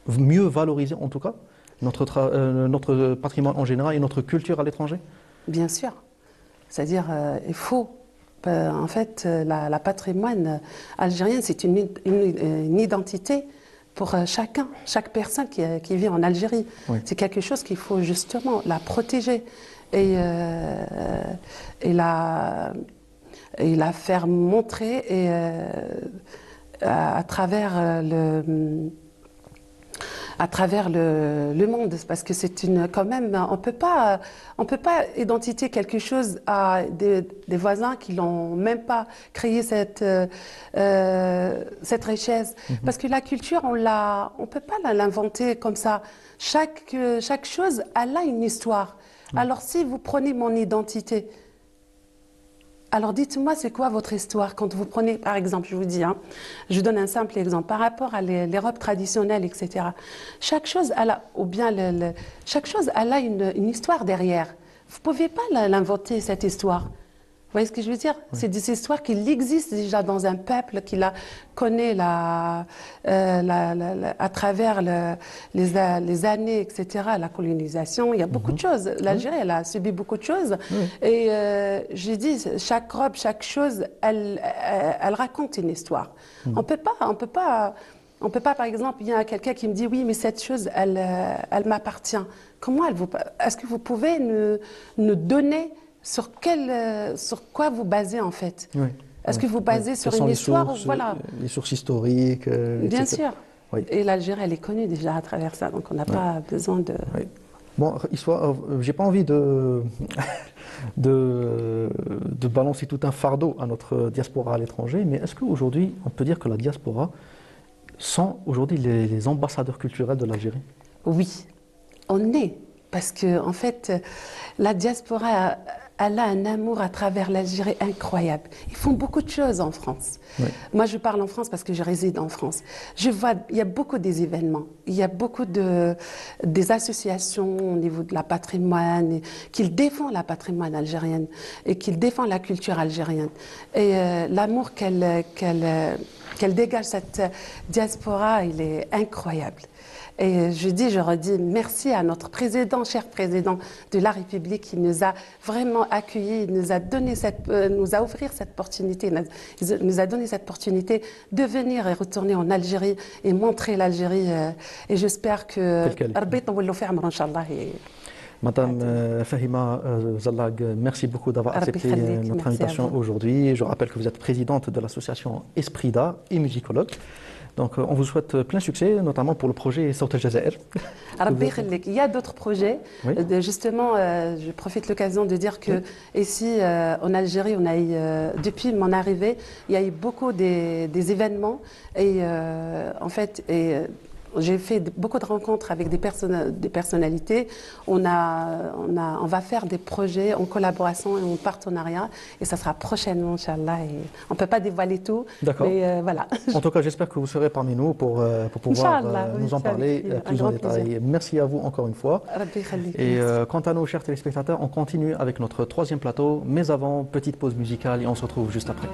mieux valoriser en tout cas notre patrimoine en général et notre culture à l'étranger? Bien sûr. C'est-à-dire, il faut. En fait, la patrimoine algérien, c'est une identité pour chacun, chaque personne qui vit en Algérie. Oui. C'est quelque chose qu'il faut justement la protéger et la faire montrer et, à travers à travers le monde, parce que c'est quand même, on peut pas identifier quelque chose à des voisins qui n'ont même pas créé cette richesse. Parce que la culture, on peut pas l'inventer comme ça. Chaque chose, elle a une histoire. Alors si vous prenez mon identité, alors dites-moi, c'est quoi votre histoire quand vous prenez, par exemple, je vous dis, je donne un simple exemple, par rapport à les robes traditionnelles, etc. Chaque chose, chaque chose, elle a une histoire derrière. Vous ne pouvez pas l'inventer, cette histoire. Vous voyez ce que je veux dire? C'est des histoires qui existent déjà dans un peuple qui la connaît à travers les années, etc., la colonisation. Il y a beaucoup de choses. L'Algérie, elle a subi beaucoup de choses. Et j'ai dit, chaque robe, chaque chose, elle raconte une histoire. On peut pas, par exemple, il y a quelqu'un qui me dit, oui, mais cette chose, elle m'appartient. Comment est-ce que vous pouvez nous donner sur quoi vous basez en fait? Est-ce que vous basez sur une histoire? Voilà. Les sources historiques, Bien etc. sûr. Oui. Et l'Algérie, elle est connue déjà à travers ça, donc on n'a pas besoin de... Oui. Bon, j'ai pas envie de balancer tout un fardeau à notre diaspora à l'étranger, mais est-ce qu'aujourd'hui, on peut dire que la diaspora sont aujourd'hui les ambassadeurs culturels de l'Algérie? Oui, on est. Parce que, en fait, la diaspora, elle a un amour à travers l'Algérie incroyable. Ils font beaucoup de choses en France. Oui. Moi, je parle en France parce que je réside en France. Je vois, il y a beaucoup des événements. Il y a beaucoup des associations au niveau de la patrimoine qui défendent la patrimoine algérienne et qui défendent la culture algérienne. Et l'amour qu'elle dégage, cette diaspora, il est incroyable. Et je redis merci à notre président, cher président de la République, qui nous a vraiment accueillis, nous a offert cette opportunité, nous a donné cette opportunité de venir et retourner en Algérie et montrer l'Algérie. Et j'espère que Madame Fahima Zallag, merci beaucoup d'avoir accepté notre invitation aujourd'hui. Je rappelle que vous êtes présidente de l'association Esprit d'Art et musicologue. Donc, on vous souhaite plein succès, notamment pour le projet Sawt El Jazair. Il y a d'autres projets. Oui. Justement, je profite de l'occasion de dire que ici, en Algérie, on a eu, depuis mon arrivée, il y a eu beaucoup des événements. Et en fait, j'ai fait beaucoup de rencontres avec des personnalités. On va faire des projets en collaboration et en partenariat. Et ça sera prochainement, Inch'Allah. Et on ne peut pas dévoiler tout. D'accord. Mais voilà. En tout cas, j'espère que vous serez parmi nous pour pouvoir nous en parler plus en détail. Plaisir. Merci à vous encore une fois. Et quant à nos chers téléspectateurs, on continue avec notre troisième plateau. Mais avant, petite pause musicale et on se retrouve juste après.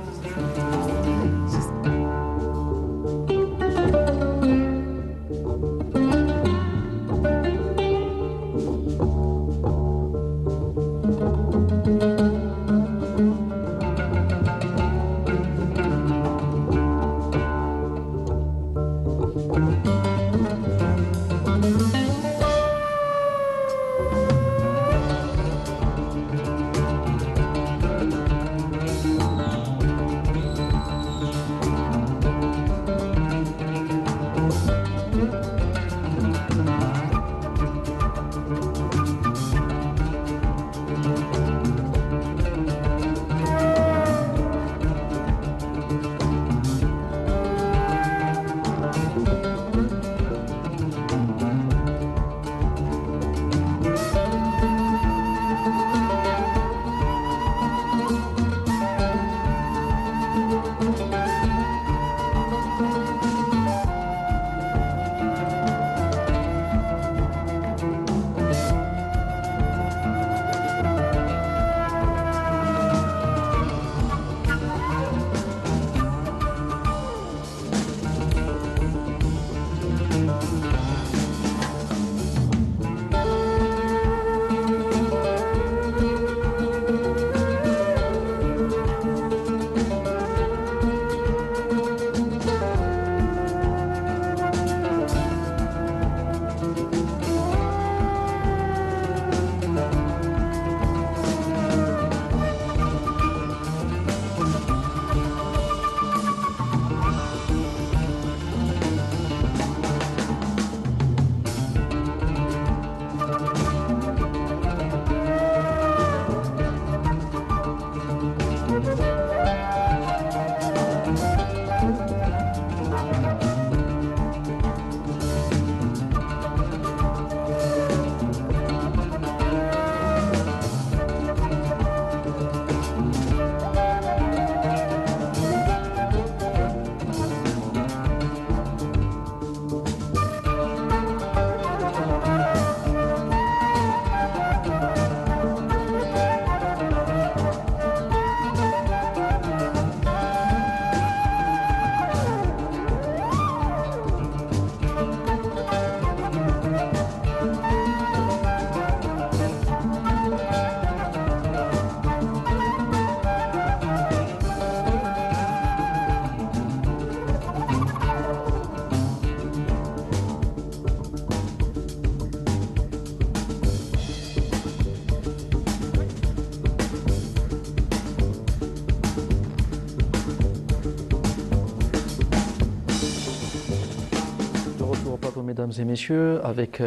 et messieurs, avec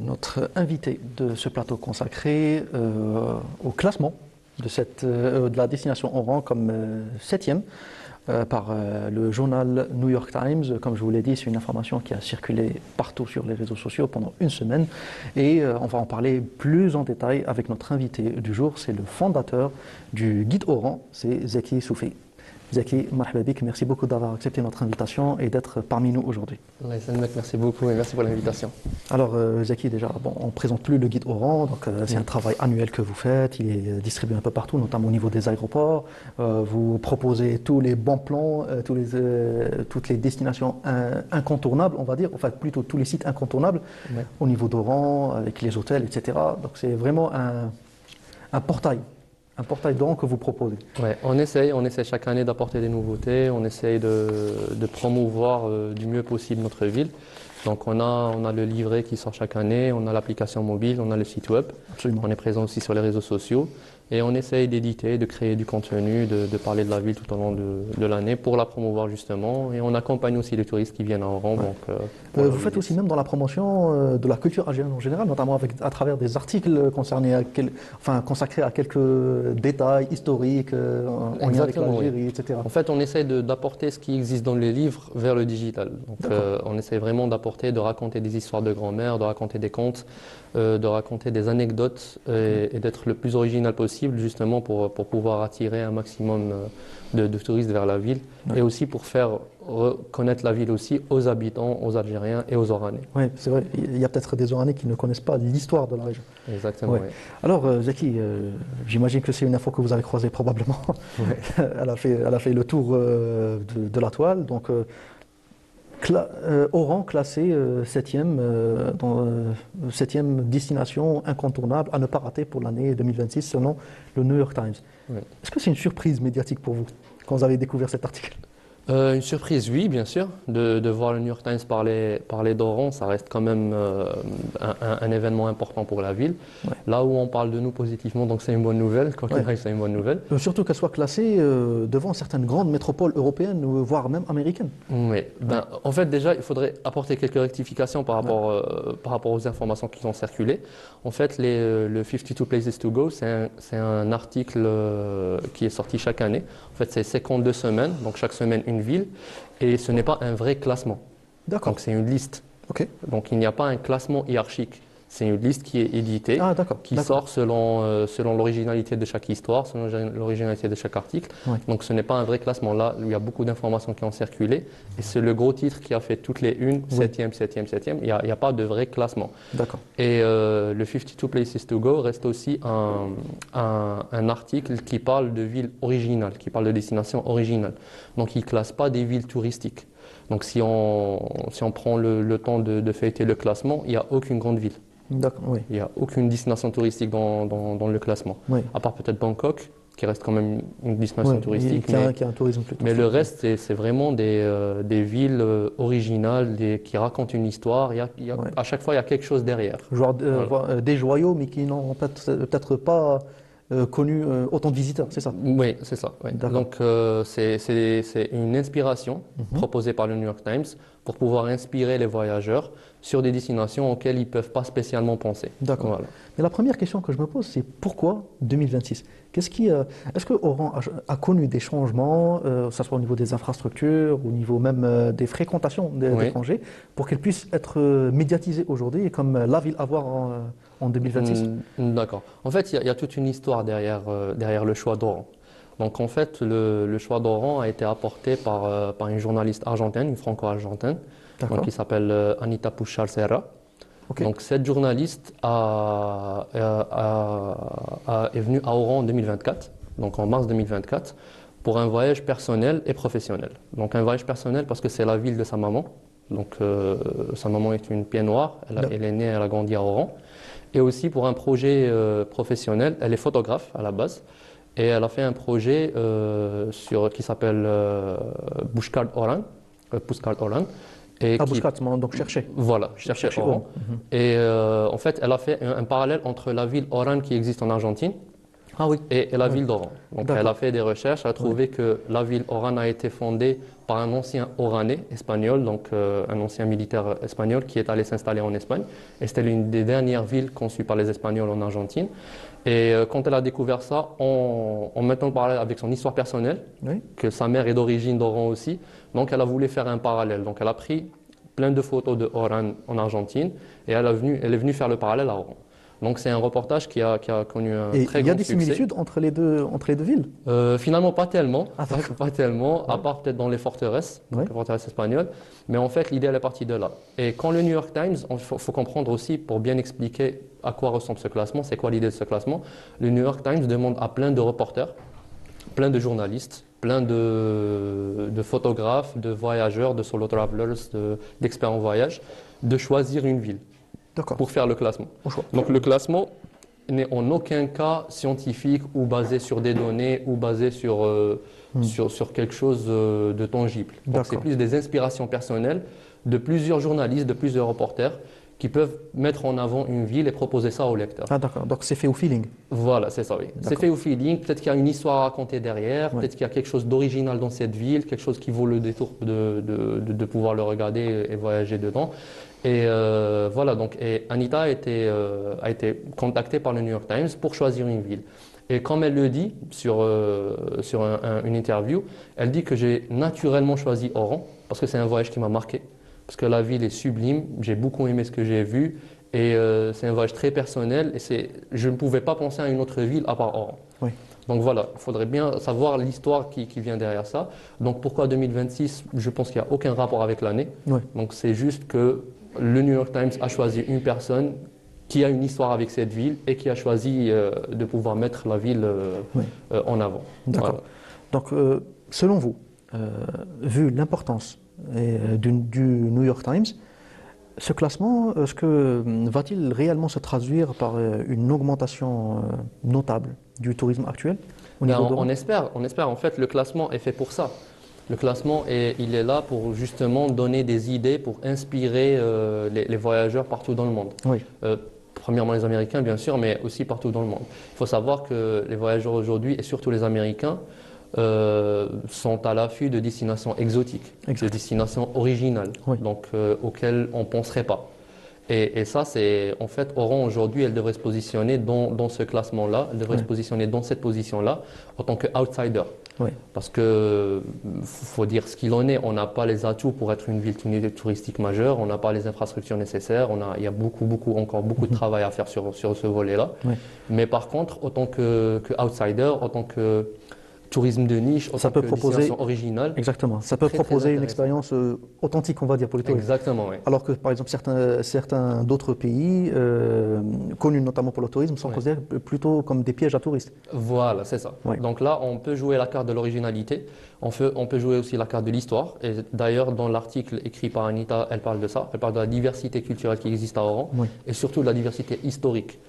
notre invité de ce plateau consacré au classement de la destination Oran comme septième par le journal New York Times. Comme je vous l'ai dit, c'est une information qui a circulé partout sur les réseaux sociaux pendant une semaine et on va en parler plus en détail avec notre invité du jour. C'est le fondateur du guide Oran, c'est Zaki Soufi. Zaki, marhaba bik, merci beaucoup d'avoir accepté notre invitation et d'être parmi nous aujourd'hui. Merci beaucoup et merci pour l'invitation. Alors Zaki, déjà, on ne présente plus le guide Oran, donc c'est un travail annuel que vous faites, il est distribué un peu partout, notamment au niveau des aéroports. Vous proposez tous les bons plans, toutes les destinations incontournables, on va dire, enfin plutôt tous les sites incontournables au niveau d'Oran, avec les hôtels, etc. Donc c'est vraiment un portail. Un portail d'Oran que vous proposez. Ouais, on essaye chaque année d'apporter des nouveautés, on essaye de promouvoir du mieux possible notre ville. Donc on a le livret qui sort chaque année, on a l'application mobile, on a le site web. Absolument. On est présent aussi sur les réseaux sociaux et on essaye d'éditer, de créer du contenu, de parler de la ville tout au long de l'année pour la promouvoir justement. Et on accompagne aussi les touristes qui viennent à Oran. Ouais. Donc, vous faites aussi même dans la promotion de la culture algérienne en général, notamment à travers des articles consacrés à quelques détails historiques en lien avec l'Algérie, etc. En fait, on essaie d'apporter ce qui existe dans les livres vers le digital. Donc, on essaie vraiment de raconter des histoires de grand-mère, de raconter des contes, de raconter des anecdotes et d'être le plus original possible justement pour pouvoir attirer un maximum de touristes vers la ville et aussi pour faire connaître la ville aussi aux habitants, aux Algériens et aux Oranais. Oui, c'est vrai. Il y a peut-être des Oranais qui ne connaissent pas l'histoire de la région. Exactement, ouais. Oui. Alors, Zaki, j'imagine que c'est une info que vous avez croisée probablement. Ouais. Elle a fait le tour de la toile. Donc, Oran classé septième destination incontournable à ne pas rater pour l'année 2026 selon le New York Times. Ouais. Est-ce que c'est une surprise médiatique pour vous quand vous avez découvert cet article? Une surprise, oui, bien sûr. De voir le New York Times parler d'Oran, ça reste quand même un événement important pour la ville. Ouais. Là où on parle de nous positivement, donc c'est une bonne nouvelle. Quoi qu'il arrive, c'est une bonne nouvelle. Surtout qu'elle soit classée devant certaines grandes métropoles européennes, voire même américaines. Oui. En fait, déjà, il faudrait apporter quelques rectifications par rapport aux informations qui ont circulé. En fait, le 52 Places to Go, c'est un article qui est sorti chaque année. En fait, c'est 52 semaines, donc chaque semaine une ville, et ce n'est pas un vrai classement. D'accord. Donc c'est une liste. Okay. Donc il n'y a pas un classement hiérarchique. C'est une liste qui est éditée, qui sort selon l'originalité de chaque histoire, selon l'originalité de chaque article. Ouais. Donc ce n'est pas un vrai classement. Là, il y a beaucoup d'informations qui ont circulé, et c'est le gros titre qui a fait toutes les unes, septième. Il n'y a pas de vrai classement. D'accord. Et le 52 Places to Go reste aussi un article qui parle de villes originales, qui parle de destinations originales. Donc il ne classe pas des villes touristiques. Donc si on prend le temps de feuilleter le classement, il n'y a aucune grande ville. D'accord, oui. Il n'y a aucune destination touristique dans le classement. Oui. À part peut-être Bangkok, qui reste quand même une destination touristique. Qui a un tourisme plutôt. Mais le reste, c'est vraiment des villes originales qui racontent une histoire. À chaque fois, il y a quelque chose derrière. Genre des joyaux, mais qui n'ont peut-être pas connu autant de visiteurs, c'est ça? Oui, c'est ça. Oui. Donc, c'est une inspiration proposée par le New York Times pour pouvoir inspirer les voyageurs sur des destinations auxquelles ils ne peuvent pas spécialement penser. D'accord. Voilà. Mais la première question que je me pose, c'est pourquoi 2026? Est-ce que Oran a connu des changements, que ce soit au niveau des infrastructures, au niveau même des fréquentations des étrangers, pour qu'elle puisse être médiatisée aujourd'hui et comme la ville à voir en 2026? D'accord. En fait, il y a toute une histoire derrière le choix d'Oran. Donc en fait, le choix d'Oran a été apporté par une journaliste argentine, une franco-argentine, qui s'appelle Anita Puchar Serra. Okay. Donc cette journaliste est venue à Oran en 2024, donc en mars 2024, pour un voyage personnel et professionnel. Donc un voyage personnel parce que c'est la ville de sa maman. Donc sa maman est une pied noire, elle est née, elle a grandi à Oran. Et aussi pour un projet professionnel, elle est photographe à la base. Et elle a fait un projet qui s'appelle Postcard Oran. Donc chercher. Voilà, chercher Oran. Et en fait, elle a fait un parallèle entre la ville Oran qui existe en Argentine Ah oui, et la ville d'Oran. Donc D'accord. elle a fait des recherches, elle a trouvé que la ville Oran a été fondée par un ancien Oranais espagnol, donc un ancien militaire espagnol qui est allé s'installer en Espagne. Et c'était l'une des dernières villes conçues par les Espagnols en Argentine. Et quand elle a découvert ça, en mettant en parallèle avec son histoire personnelle, Oui. que sa mère est d'origine d'Oran aussi, donc elle a voulu faire un parallèle. Donc elle a pris plein de photos de Oran en Argentine et elle est venue faire le parallèle à Oran. Donc c'est un reportage qui a connu un Et très il y a grand des succès. similitudes entre les deux villes. Finalement, pas tellement, Ah, d'accord. pas tellement, à part peut-être dans les forteresses, donc Ouais. les forteresses espagnoles. Mais en fait, l'idée elle est partie de là. Et quand le New York Times, il faut comprendre aussi pour bien expliquer à quoi ressemble ce classement, c'est quoi l'idée de ce classement. Le New York Times demande à plein de reporters, plein de journalistes, plein de photographes, de voyageurs, de solo travelers, d'experts en voyage, de choisir une ville D'accord. pour faire le classement. Au choix. Donc le classement n'est en aucun cas scientifique ou basé sur des données ou basé sur quelque chose de tangible. Donc c'est D'accord. plus des inspirations personnelles de plusieurs journalistes, de plusieurs reporters qui peuvent mettre en avant une ville et proposer ça au lecteur. Ah, d'accord. Donc c'est fait au feeling. Voilà, c'est ça, oui. C'est D'accord. fait au feeling, peut-être qu'il y a une histoire à raconter derrière, Ouais. peut-être qu'il y a quelque chose d'original dans cette ville, quelque chose qui vaut le détour de pouvoir le regarder et voyager dedans. Et voilà, donc et Anita a été contactée par le New York Times pour choisir une ville. Et comme elle le dit sur une interview, elle dit que j'ai naturellement choisi Oran parce que c'est un voyage qui m'a marqué, parce que la ville est sublime, j'ai beaucoup aimé ce que j'ai vu et c'est un voyage très personnel et je ne pouvais pas penser à une autre ville à part Oran. Oui. Donc voilà, il faudrait bien savoir l'histoire qui vient derrière ça. Donc pourquoi 2026? Je pense qu'il n'y a aucun rapport avec l'année. Oui. Donc c'est juste que le New York Times a choisi une personne qui a une histoire avec cette ville et qui a choisi de pouvoir mettre la ville Oui. en avant. D'accord. Voilà. Donc, selon vous, vu l'importance du New York Times, ce classement, est-ce que va-t-il réellement se traduire par une augmentation notable du tourisme actuel au Ben, niveau d'Oran? on espère. En fait, le classement est fait pour ça. Le classement, il est là pour justement donner des idées, pour inspirer les voyageurs partout dans le monde. Oui. Premièrement les Américains, bien sûr, mais aussi partout dans le monde. Il faut savoir que les voyageurs aujourd'hui, et surtout les Américains, sont à l'affût de destinations exotiques, Exact. de destinations originales, Oui. donc auxquelles on ne penserait pas. Et ça, c'est en fait, Oran aujourd'hui, elle devrait se positionner dans ce classement-là, elle devrait Oui. se positionner dans cette position-là en tant qu'outsider. Oui. Parce que faut dire ce qu'il en est, on n'a pas les atouts pour être une ville touristique majeure, on n'a pas les infrastructures nécessaires, il y a encore beaucoup de travail à faire sur ce volet-là. Oui. Mais par contre, en tant que outsider, en tant que tourisme de niche, en Ça tant peut que proposer- destination originale, Exactement. Ça peut très, très proposer une intéressant. expérience authentique, on va dire, pour les touristes. exactement, oui. Alors que, par exemple, certains d'autres pays, connus notamment pour le tourisme, sont Ouais. considérés plutôt comme des pièges à touristes. Voilà, c'est ça. Ouais. Donc là, on peut jouer la carte de l'originalité, on peut jouer aussi la carte de l'histoire. Et d'ailleurs, dans l'article écrit par Anita, elle parle de ça. Elle parle de la diversité culturelle qui existe à Oran Oui. et surtout de la diversité historique.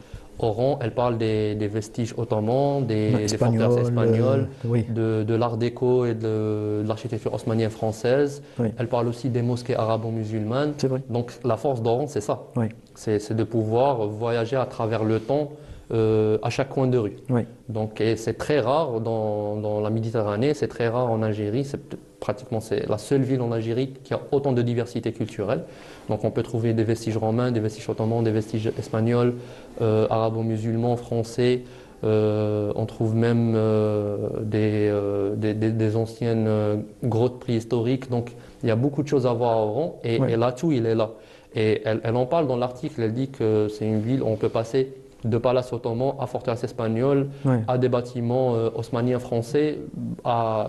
Oran, elle parle des vestiges ottomans, des forteresses espagnoles, oui. de l'art déco et de l'architecture haussmannienne française. Oui. Elle parle aussi des mosquées arabo-musulmanes. C'est vrai. Donc la force d'Oran, c'est ça. Oui. C'est de pouvoir voyager à travers le temps à chaque coin de rue. Oui. Donc, et c'est très rare dans la Méditerranée, c'est très rare en Algérie. C'est la seule ville en Algérie qui a autant de diversité culturelle. Donc on peut trouver des vestiges romains, des vestiges ottomans, des vestiges espagnols, arabo-musulmans, français. On trouve même des anciennes grottes préhistoriques. Donc il y a beaucoup de choses à voir à Oran et, Ouais. et l'atout, il est là. Et elle en parle dans l'article, elle dit que c'est une ville où on peut passer de palaces ottomans à forteresses espagnoles, Ouais. à des bâtiments haussmanniens français,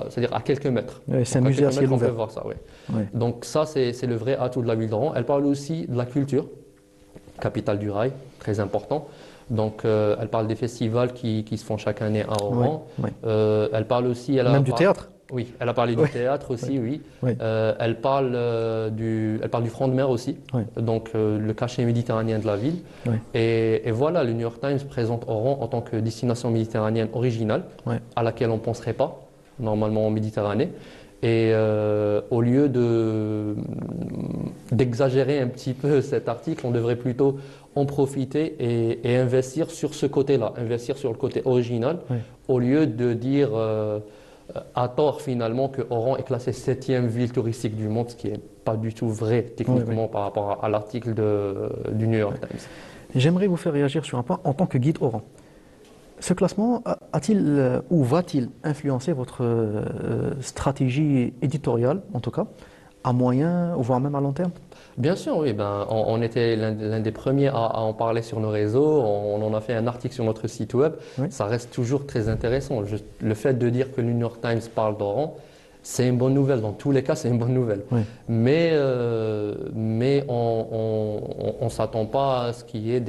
c'est-à-dire à quelques mètres. Ouais, c'est un Donc, à musée à quelques ciel mètres, on peut ouvert. voir ça, ouais. Ouais. Donc ça, c'est le vrai atout de la ville d'Oran. Elle parle aussi de la culture, capitale du rail, très important. Donc elle parle des festivals qui se font chaque année à Oran. Ouais. Elle parle aussi... Même du théâtre. Oui, elle a parlé Ouais. du théâtre aussi, oui. Ouais. Elle parle du front de mer aussi, Ouais. donc le cachet méditerranéen de la ville. Ouais. Et voilà, le New York Times présente Oran en tant que destination méditerranéenne originale, Ouais. à laquelle on ne penserait pas, normalement en Méditerranée. Et au lieu d'exagérer un petit peu cet article, on devrait plutôt en profiter et investir sur ce côté-là, investir sur le côté original, Oui. au lieu de dire à tort finalement que Oran est classée 7e ville touristique du monde, ce qui n'est pas du tout vrai techniquement par rapport à l'article du New York Times. J'aimerais vous faire réagir sur un point en tant que guide Oran. Ce classement a-t-il ou va-t-il influencer votre stratégie éditoriale, en tout cas, à moyen, voire même à long terme? Bien sûr, oui. Ben, on était l'un des premiers à en parler sur nos réseaux. On en a fait un article sur notre site web. Oui. Ça reste toujours très intéressant. Le fait de dire que le New York Times parle d'Oran, c'est une bonne nouvelle. Dans tous les cas, c'est une bonne nouvelle. Oui. Mais on ne s'attend pas à ce qu'il y ait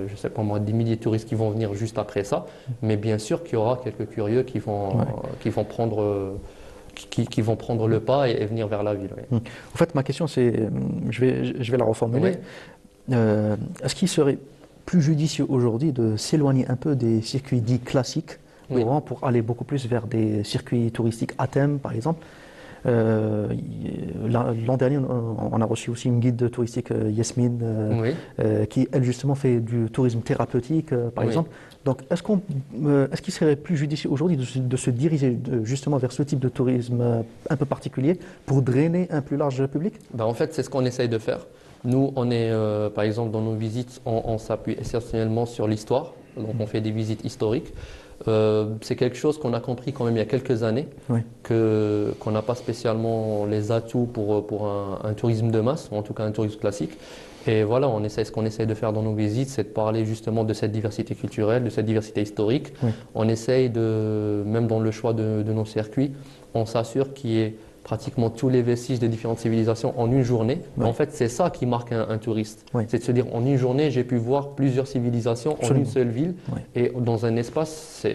je sais pas moi, des milliers de touristes qui vont venir juste après ça. Mais bien sûr qu'il y aura quelques curieux qui vont prendre le pas et venir vers la ville. Oui. En fait, ma question, c'est, je vais la reformuler. Oui. Est-ce qu'il serait plus judicieux aujourd'hui de s'éloigner un peu des circuits dits classiques Oui. d'Oran pour aller beaucoup plus vers des circuits touristiques à thème, par exemple? L'an dernier, on a reçu aussi une guide touristique, Yasmine, Oui. qui, elle, justement, fait du tourisme thérapeutique, par Oui. exemple. Donc, est-ce qu'il serait plus judicieux aujourd'hui de se diriger justement vers ce type de tourisme un peu particulier pour drainer un plus large public? Ben, en fait, c'est ce qu'on essaye de faire. Nous, on est, par exemple, dans nos visites, on s'appuie essentiellement sur l'histoire. Donc, on fait des visites historiques. C'est quelque chose qu'on a compris quand même il y a quelques années, Oui. qu'on n'a pas spécialement les atouts pour un tourisme de masse, ou en tout cas un tourisme classique. Et voilà, ce qu'on essaye de faire dans nos visites, c'est de parler justement de cette diversité culturelle, de cette diversité historique. Oui. On essaye même dans le choix de nos circuits, on s'assure qu'il y ait pratiquement tous les vestiges des différentes civilisations en une journée. Oui. En fait, c'est ça qui marque un touriste. Oui. C'est de se dire, en une journée, j'ai pu voir plusieurs civilisations Absolument. en une seule ville. Oui. Et dans un espace,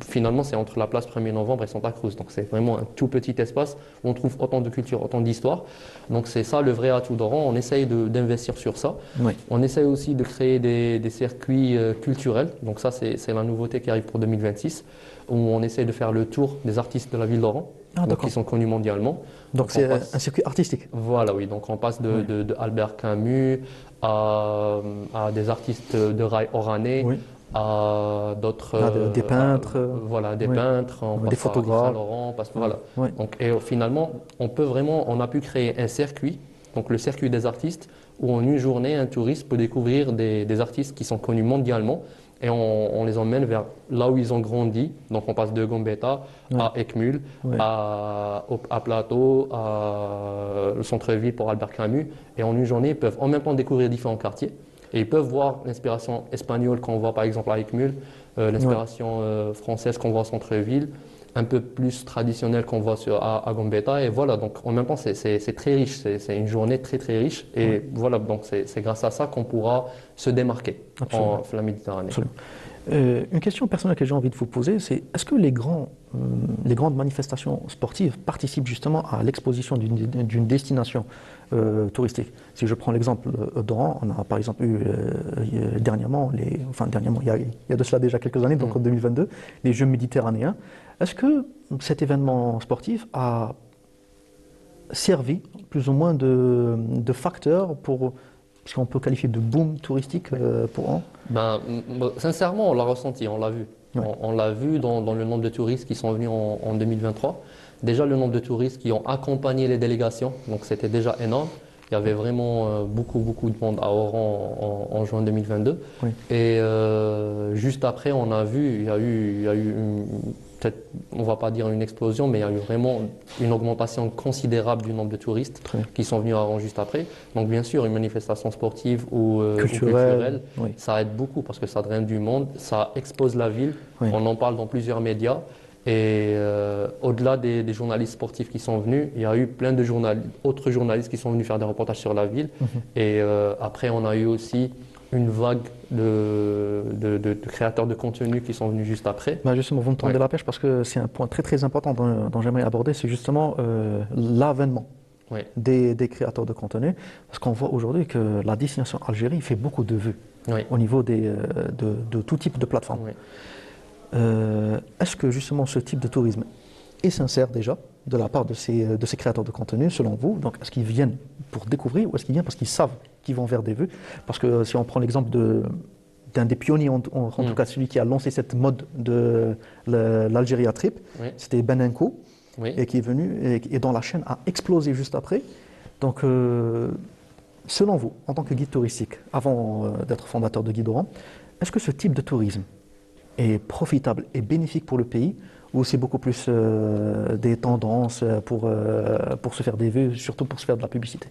finalement, c'est entre la place 1er novembre et Santa Cruz. Donc, c'est vraiment un tout petit espace où on trouve autant de culture, autant d'histoire. Donc, c'est ça le vrai atout d'Oran. On essaye d'investir sur ça. Oui. On essaye aussi de créer des circuits culturels. Donc, ça, c'est la nouveauté qui arrive pour 2026, où on essaye de faire le tour des artistes de la ville d'Oran. Ah, Donc, d'accord. qui sont connus mondialement. Donc, c'est on passe- un circuit artistique. Voilà, oui. Donc on passe de Albert Camus à des artistes de rail oranais, Oui. à d'autres Des peintres. voilà, des Oui. peintres, on Des passe par Yves photographes. Saint-Laurent, on passe voilà. Oui. Donc finalement, on a pu créer un circuit, donc le circuit des artistes, où en une journée, un touriste peut découvrir des artistes qui sont connus mondialement. Et on les emmène vers là où ils ont grandi. Donc on passe de Gambetta à Ekmul, Ouais. à Plateau, à le centre-ville pour Albert Camus. Et en une journée, ils peuvent en même temps découvrir différents quartiers. Et ils peuvent voir l'inspiration espagnole qu'on voit par exemple à Ekmul, l'inspiration française qu'on voit au centre-ville, un peu plus traditionnelle qu'on voit à Gambetta. Et voilà, donc en même temps, c'est très riche. C'est une journée très très riche. Et voilà, donc c'est grâce à ça qu'on pourra se démarquer Absolument. en la Méditerranée. Absolument. Une question personnelle que j'ai envie de vous poser, c'est est-ce que les grandes manifestations sportives participent justement à l'exposition d'une destination touristique? Si je prends l'exemple d'Oran, on a par exemple eu dernièrement, il y a de cela déjà quelques années, donc en 2022, les Jeux méditerranéens. Est-ce que cet événement sportif a servi plus ou moins de facteur pour ce qu'on peut qualifier de boom touristique pour Oran? Sincèrement, on l'a ressenti, on l'a vu. Ouais. On l'a vu dans le nombre de touristes qui sont venus en 2023. Déjà, le nombre de touristes qui ont accompagné les délégations, donc c'était déjà énorme. Il y avait vraiment beaucoup de monde à Oran en juin 2022. Oui. Et juste après, on a vu, il y a eu peut-être, on ne va pas dire une explosion, mais il y a eu vraiment une augmentation considérable du nombre de touristes Très bien. qui sont venus à Oran juste après. Donc bien sûr, une manifestation sportive ou Culturelle, culturelle, oui. ça aide beaucoup parce que ça draine du monde, ça expose la ville. Oui. On en parle dans plusieurs médias. Et au-delà des journalistes sportifs qui sont venus, il y a eu plein de autres journalistes qui sont venus faire des reportages sur la ville. Et après, on a eu aussi une vague de créateurs de contenu qui sont venus juste après. Justement, vous me tendez la pêche parce que c'est un point très très important dont j'aimerais aborder, c'est justement l'avènement Oui. des créateurs de contenu. Parce qu'on voit aujourd'hui que la destination Algérie fait beaucoup de vues Oui. au niveau de tout type de plateforme. Oui. Est-ce que justement ce type de tourisme est sincère déjà? de la part de ces créateurs de contenu, selon vous? Donc, est-ce qu'ils viennent pour découvrir ou est-ce qu'ils viennent parce qu'ils savent qu'ils vont vers des vues? Parce que si on prend l'exemple d'un des pionniers, en tout cas celui qui a lancé cette mode de l'Algérie Trip, Oui. c'était Benenko, Oui. et qui est venu et dont la chaîne a explosé juste après. Donc, selon vous, en tant que guide touristique, avant d'être fondateur de Guide Oran, est-ce que ce type de tourisme est profitable et bénéfique pour le pays, ou c'est beaucoup plus des tendances pour se faire des vues, surtout pour se faire de la publicité?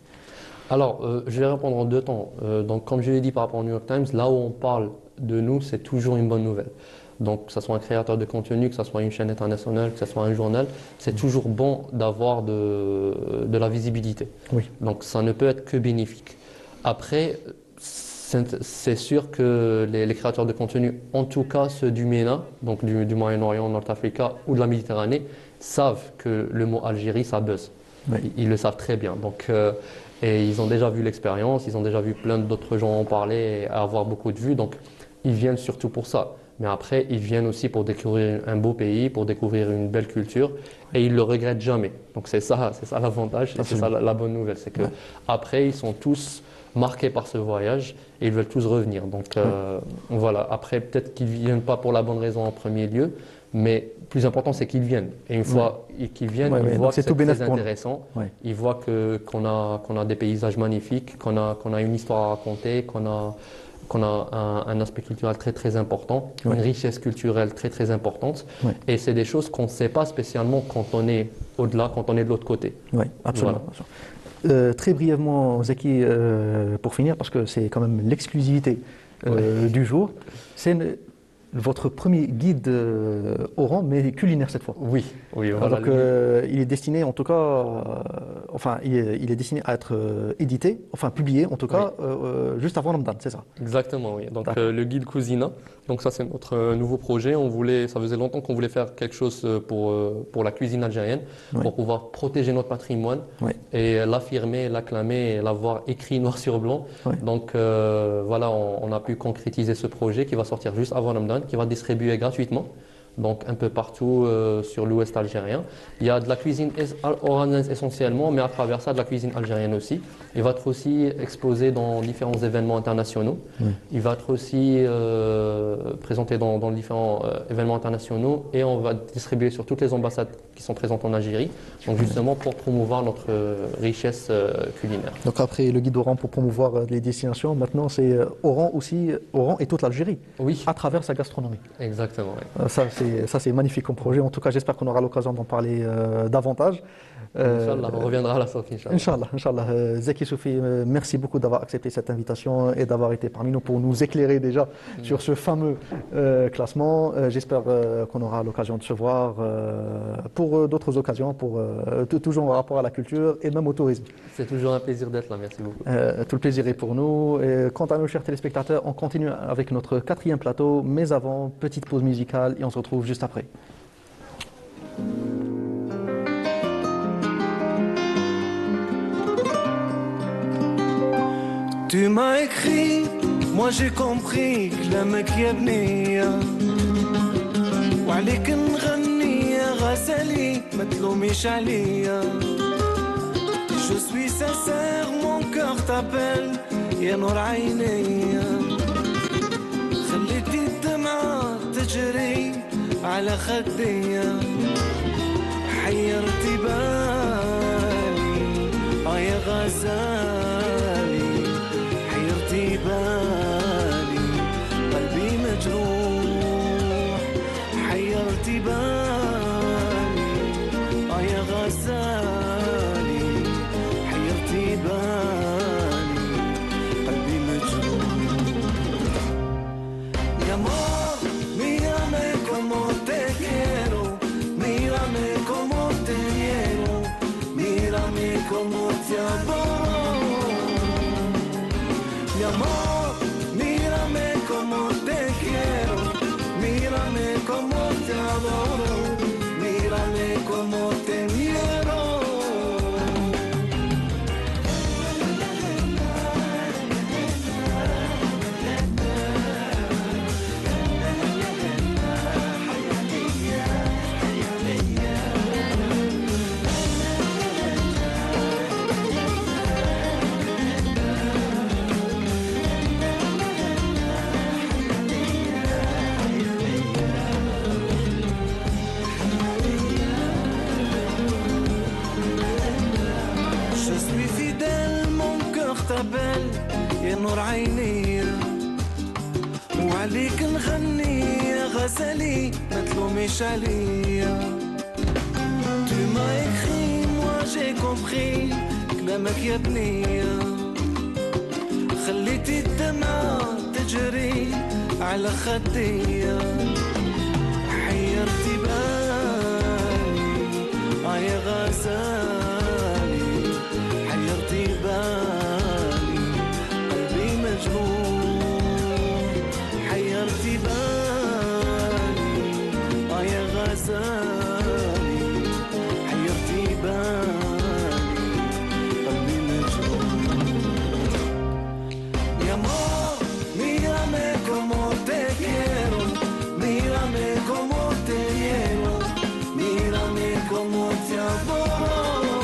Alors, je vais répondre en deux temps. Donc, comme je l'ai dit par rapport au New York Times, là où on parle de nous, c'est toujours une bonne nouvelle. Donc, que ce soit un créateur de contenu, que ce soit une chaîne internationale, que ce soit un journal, c'est toujours bon d'avoir de la visibilité. Oui. Donc, ça ne peut être que bénéfique. Après, c'est sûr que les créateurs de contenu, en tout cas ceux du MENA, donc du Moyen-Orient, Nord-Africa ou de la Méditerranée, savent que le mot Algérie, ça buzz. Oui. Ils le savent très bien. Donc, et ils ont déjà vu l'expérience, ils ont déjà vu plein d'autres gens en parler et avoir beaucoup de vues. Donc, ils viennent surtout pour ça. Mais après, ils viennent aussi pour découvrir un beau pays, pour découvrir une belle culture, et ils ne le regrettent jamais. Donc c'est ça l'avantage, et c'est ça la bonne nouvelle. C'est que après, ils sont tous marqués par ce voyage et ils veulent tous revenir. Donc voilà, après, peut-être qu'ils ne viennent pas pour la bonne raison en premier lieu, mais plus important, c'est qu'ils viennent. Et une fois qu'ils viennent, ils voient que c'est très intéressant. Ils voient qu'on a des paysages magnifiques, qu'on a une histoire à raconter, qu'on a un aspect culturel très très important, une richesse culturelle très très importante. Et c'est des choses qu'on ne sait pas spécialement quand on est au-delà, quand on est de l'autre côté. Oui, absolument. Voilà. Très brièvement, Zeki, pour finir, parce que c'est quand même l'exclusivité du jour, c'est votre premier guide Oran, mais culinaire cette fois. Oui, voilà. Donc, il est destiné, en tout cas, il est destiné à être édité, publié, en tout cas, juste avant Ramadan, c'est ça? Exactement, oui. Donc, le guide Cuisina. Donc, ça, c'est notre nouveau projet. Ça faisait longtemps qu'on voulait faire quelque chose pour la cuisine algérienne, pour pouvoir protéger notre patrimoine et l'affirmer, l'acclamer et l'avoir écrit noir sur blanc. Donc, voilà, on a pu concrétiser ce projet qui va sortir juste avant Ramadan, qui va distribuer gratuitement, donc un peu partout sur l'ouest algérien. Il y a de la cuisine oranaise essentiellement, mais à travers ça, de la cuisine algérienne aussi. Il va être aussi exposé dans différents événements internationaux. Il va être aussi présenté dans différents événements internationaux et on va distribuer sur toutes les ambassades qui sont présentes en Algérie, donc justement pour promouvoir notre richesse culinaire. Donc après le guide Oran pour promouvoir les destinations, maintenant c'est Oran aussi, Oran et toute l'Algérie, à travers sa gastronomie. Exactement, oui. Ça c'est magnifique comme projet. En tout cas, j'espère qu'on aura l'occasion d'en parler davantage. Inch'Allah, on reviendra à la sortie, Inch'Allah. Inch'Allah. Zeki Soufi, merci beaucoup d'avoir accepté cette invitation et d'avoir été parmi nous pour nous éclairer déjà sur ce fameux classement. J'espère qu'on aura l'occasion de se voir pour d'autres occasions, toujours en rapport à la culture et même au tourisme. C'est toujours un plaisir d'être là, merci beaucoup. Tout le plaisir est pour nous. Et quant à nos chers téléspectateurs, on continue avec notre 4e plateau, mais avant, petite pause musicale et on se retrouve juste après. Tu m'as écrit, moi j'ai compris كلامك يا بنية وعليك نغني يا غزالي ما تلوميش عليا. Je suis sincère, mon cœur t'appelle يا نور عيني. خليتي الدمعة تجري على خديا حيرتي بالي يا غزالي حيرتي بالي قلبي مجروح حيرتي بالي يا غزالي حيرتي بالي قلبي مجروح. Mi amor, mírame como te quiero, mírame como te quiero, mírame como te adoro. Mi amor, mírame como te quiero, mírame como te adoro, mírame como te quiero. عينيا وعليك نغني يا غزالي ما تلوميش عليا. Tu m'as écrit, moi j'ai compris كلامك يا بنية. خليتي الدمعة تجري على خدية. حيرتي بالي يا غزالي حيرتي بالي قلبي مجنون. حيرتي بالي يا غزالي حيرتي بالي قلبي مجنون. Mi amor, mírame como te quiero, mírame como te quiero, mírame como te adoro.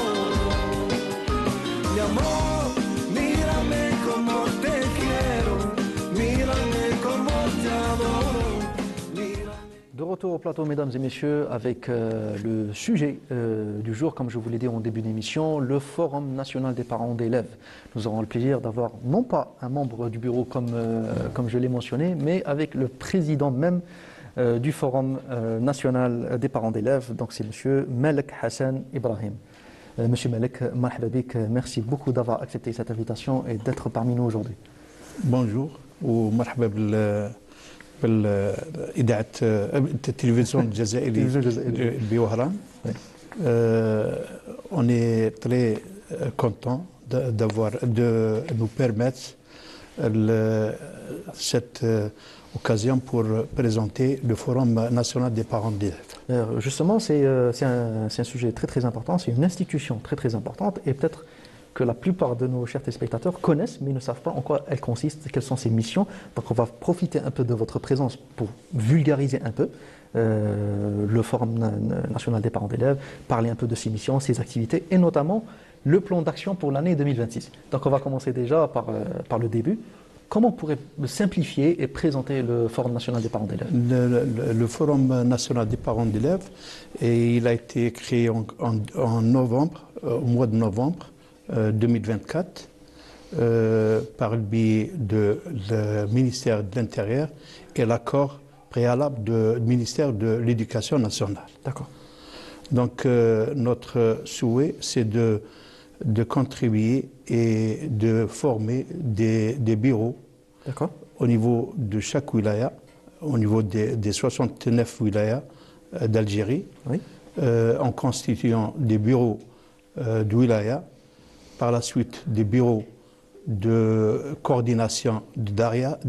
Mi amor, mírame como te quiero, mírame como te adoro. De retour au plateau, mesdames et messieurs, avec le sujet du jour, comme je vous l'ai dit en début d'émission, le Forum national des parents d'élèves. Nous aurons le plaisir d'avoir non pas un membre du bureau comme je l'ai mentionné, mais avec le président même du Forum national des parents d'élèves, donc c'est monsieur Malek Hassan Ibrahim. Monsieur Malek, marhaba bik, merci beaucoup d'avoir accepté cette invitation et d'être parmi nous aujourd'hui. Bonjour ومرحبا بالإذاعة التلفزيون الجزائري بوهران. On est très content de nous permettre cette occasion pour présenter le Forum national des parents d'élèves. Justement, c'est un sujet très très important, c'est une institution très très importante et peut-être que la plupart de nos chers téléspectateurs connaissent mais ne savent pas en quoi elle consiste, quelles sont ses missions. Donc on va profiter un peu de votre présence pour vulgariser un peu le Forum national des parents d'élèves, parler un peu de ses missions, ses activités et notamment le plan d'action pour l'année 2026. Donc on va commencer déjà par le début. Comment on pourrait simplifier et présenter le Forum national des parents d'élèves? Le Forum national des parents d'élèves, il a été créé en novembre, au mois de novembre 2024 par le biais du ministère de l'Intérieur et l'accord préalable du ministère de l'Éducation nationale. D'accord. Donc notre souhait, c'est de contribuer et de former des bureaux au niveau de chaque wilaya, au niveau des 69 wilayas d'Algérie, oui. En constituant des bureaux de wilaya, par la suite des bureaux de coordination de daïra,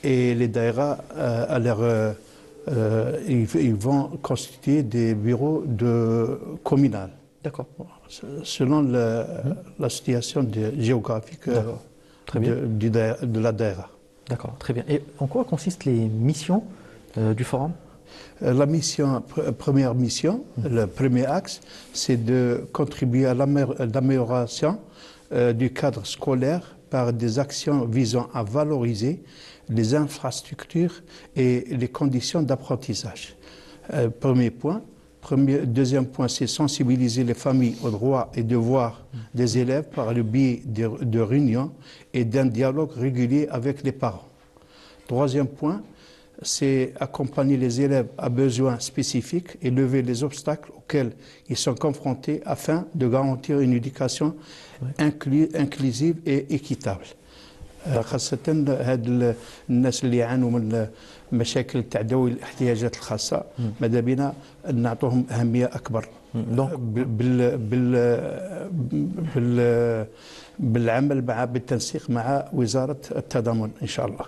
et les daïra, ils vont constituer des bureaux communaux. D'accord. Selon la situation géographique de la daïra. D'accord, très bien. Et en quoi consistent les missions du Forum? La première mission, le premier axe, c'est de contribuer à l'amélioration du cadre scolaire par des actions visant à valoriser les infrastructures et les conditions d'apprentissage. Premier point. Deuxième point, c'est sensibiliser les familles aux droits et devoirs des élèves par le biais de réunions et d'un dialogue régulier avec les parents. Troisième point, c'est accompagner les élèves à besoins spécifiques et lever les obstacles auxquels ils sont confrontés afin de garantir une éducation inclusive et équitable. خاصة هاد الناس اللي يعانوا من مشاكل تاع ذوي الاحتياجات الخاصة ماذا بينا نعطوهم أهمية أكبر بالعمل بالتنسيق مع وزارة التضامن إن شاء الله.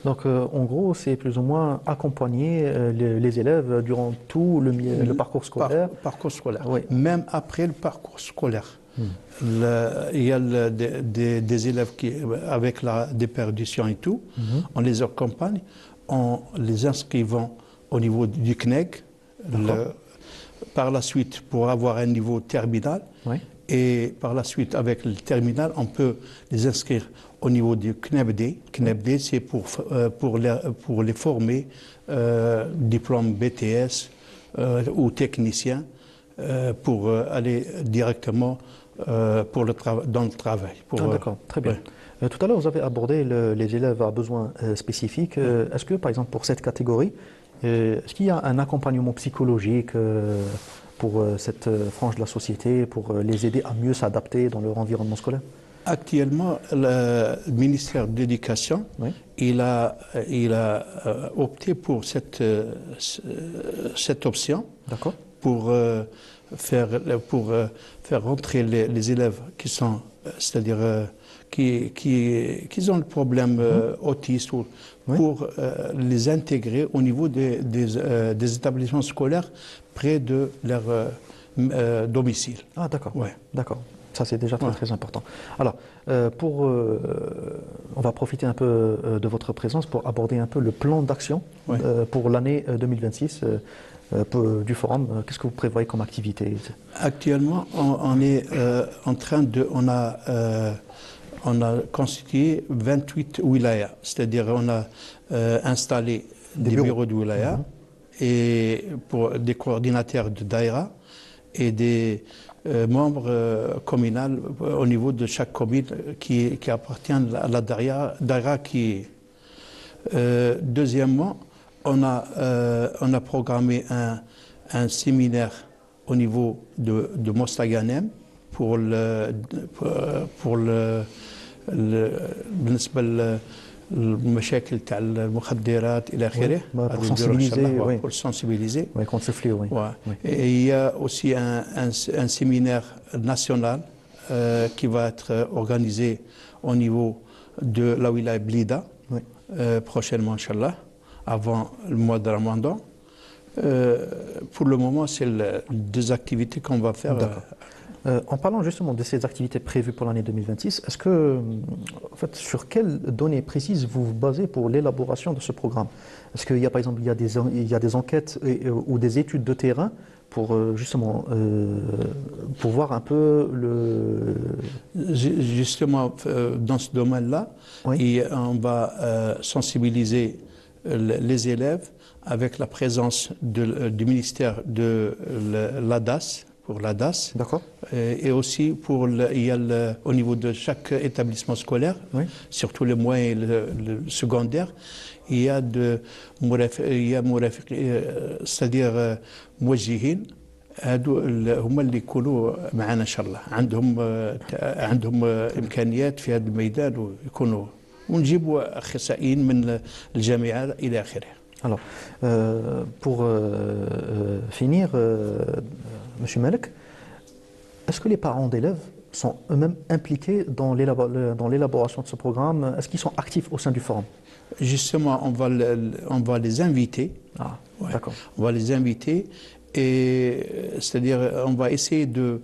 Donc en gros, c'est plus ou moins accompagner les élèves durant tout le parcours scolaire. Parcours scolaire, oui. Même après le parcours scolaire. Il y a des élèves qui, avec la déperdition et tout, on les accompagne en les inscrivant au niveau du CNEG, par la suite pour avoir un niveau terminal, oui. Et par la suite avec le terminal, on peut les inscrire au niveau du CNEBD. CNEBD, c'est pour les former diplôme BTS ou technicien pour aller directement dans le travail. D'accord, très bien. Tout à l'heure, vous avez abordé les élèves à besoins spécifiques. Est-ce que, par exemple, pour cette catégorie, est-ce qu'il y a un accompagnement psychologique pour cette frange de la société, pour les aider à mieux s'adapter dans leur environnement scolaire? Actuellement, le ministère de l'Éducation, Oui. il a opté pour cette option D'accord. pour faire rentrer les élèves qui sont, c'est-à-dire qui ont le problème autiste, Oui. pour les intégrer au niveau des établissements scolaires près de leur domicile. Ah, d'accord. Ouais. D'accord. Ça, c'est déjà très, Ouais. très important. Alors, on va profiter un peu de votre présence pour aborder un peu le plan d'action Ouais. pour l'année 2026 du forum. Qu'est-ce que vous prévoyez comme activité? Actuellement, on est en train de, on a constitué 28 wilayas, c'est-à-dire on a installé des bureaux de wilaya et pour des coordinateurs de daïra et des membres communaux au niveau de chaque commune qui appartient à la daïra qui est. Deuxièmement, on a programmé un séminaire au niveau de Mostaganem pour بالنسبه للمشاكل تاع المخدرات الى اخره. pour sensibiliser, oui. Pour sensibiliser. Oui, contre ce fléau, oui. Ouais. Oui. Et il y a aussi un séminaire national qui va être organisé au niveau de la wilaya Blida, Oui. prochainement, Inch'Allah, avant le mois de Ramadan. Pour le moment, c'est les deux activités qu'on va faire. D'accord. En parlant justement de ces activités prévues pour l'année 2026, est-ce que, en fait, sur quelles données précises vous vous basez pour l'élaboration de ce programme? Est-ce qu'il y a, par exemple, il y a des enquêtes ou des études de terrain pour justement pour voir un peu Justement, dans ce domaine-là, Oui. on va sensibiliser les élèves avec la présence du ministère de l'ADAS, pour l'ADAS, D'accord. et aussi au niveau de chaque établissement scolaire, Oui. surtout les moyens et le secondaire, il y a c'est-à-dire موجهين هادو هما اللي يكونوا معنا ان شاء الله عندهم امكانيات في هذا الميدان ويكونوا ونجيبوا اخصائيين من الجامعه الى اخره. Alors, pour finir, Monsieur Malek, est-ce que les parents d'élèves sont eux-mêmes impliqués dans l'élaboration de ce programme? Est-ce qu'ils sont actifs au sein du forum? Justement, on va les inviter. Ah, Ouais. d'accord. On va les inviter et c'est-à-dire on va essayer de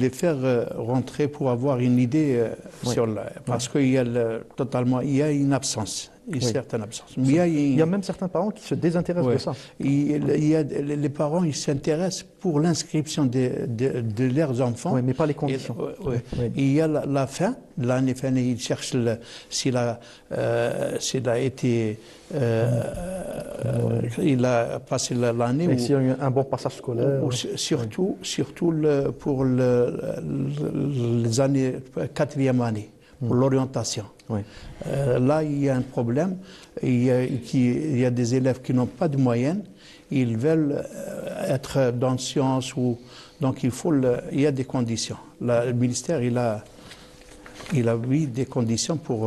les faire rentrer pour avoir une idée Oui. sur parce qu'il y a il y a une absence, une Oui. certaine absence. Mais Il y a même certains parents qui se désintéressent ouais. de ça. Il y a les parents, ils s'intéressent pour l'inscription de leurs enfants. Oui, mais pas les conditions. Ouais. Oui. Il y a la fin, l'année fin, ils cherchent s'il a été, il a passé l'année. Et s'il y a eu un bon passage scolaire. Surtout pour les années, quatrième année, pour l'orientation. Oui. Là, il y a un problème. Il y a des élèves qui n'ont pas de moyens. Ils veulent être dans sciences donc il y a des conditions. Le ministère, il a mis des conditions pour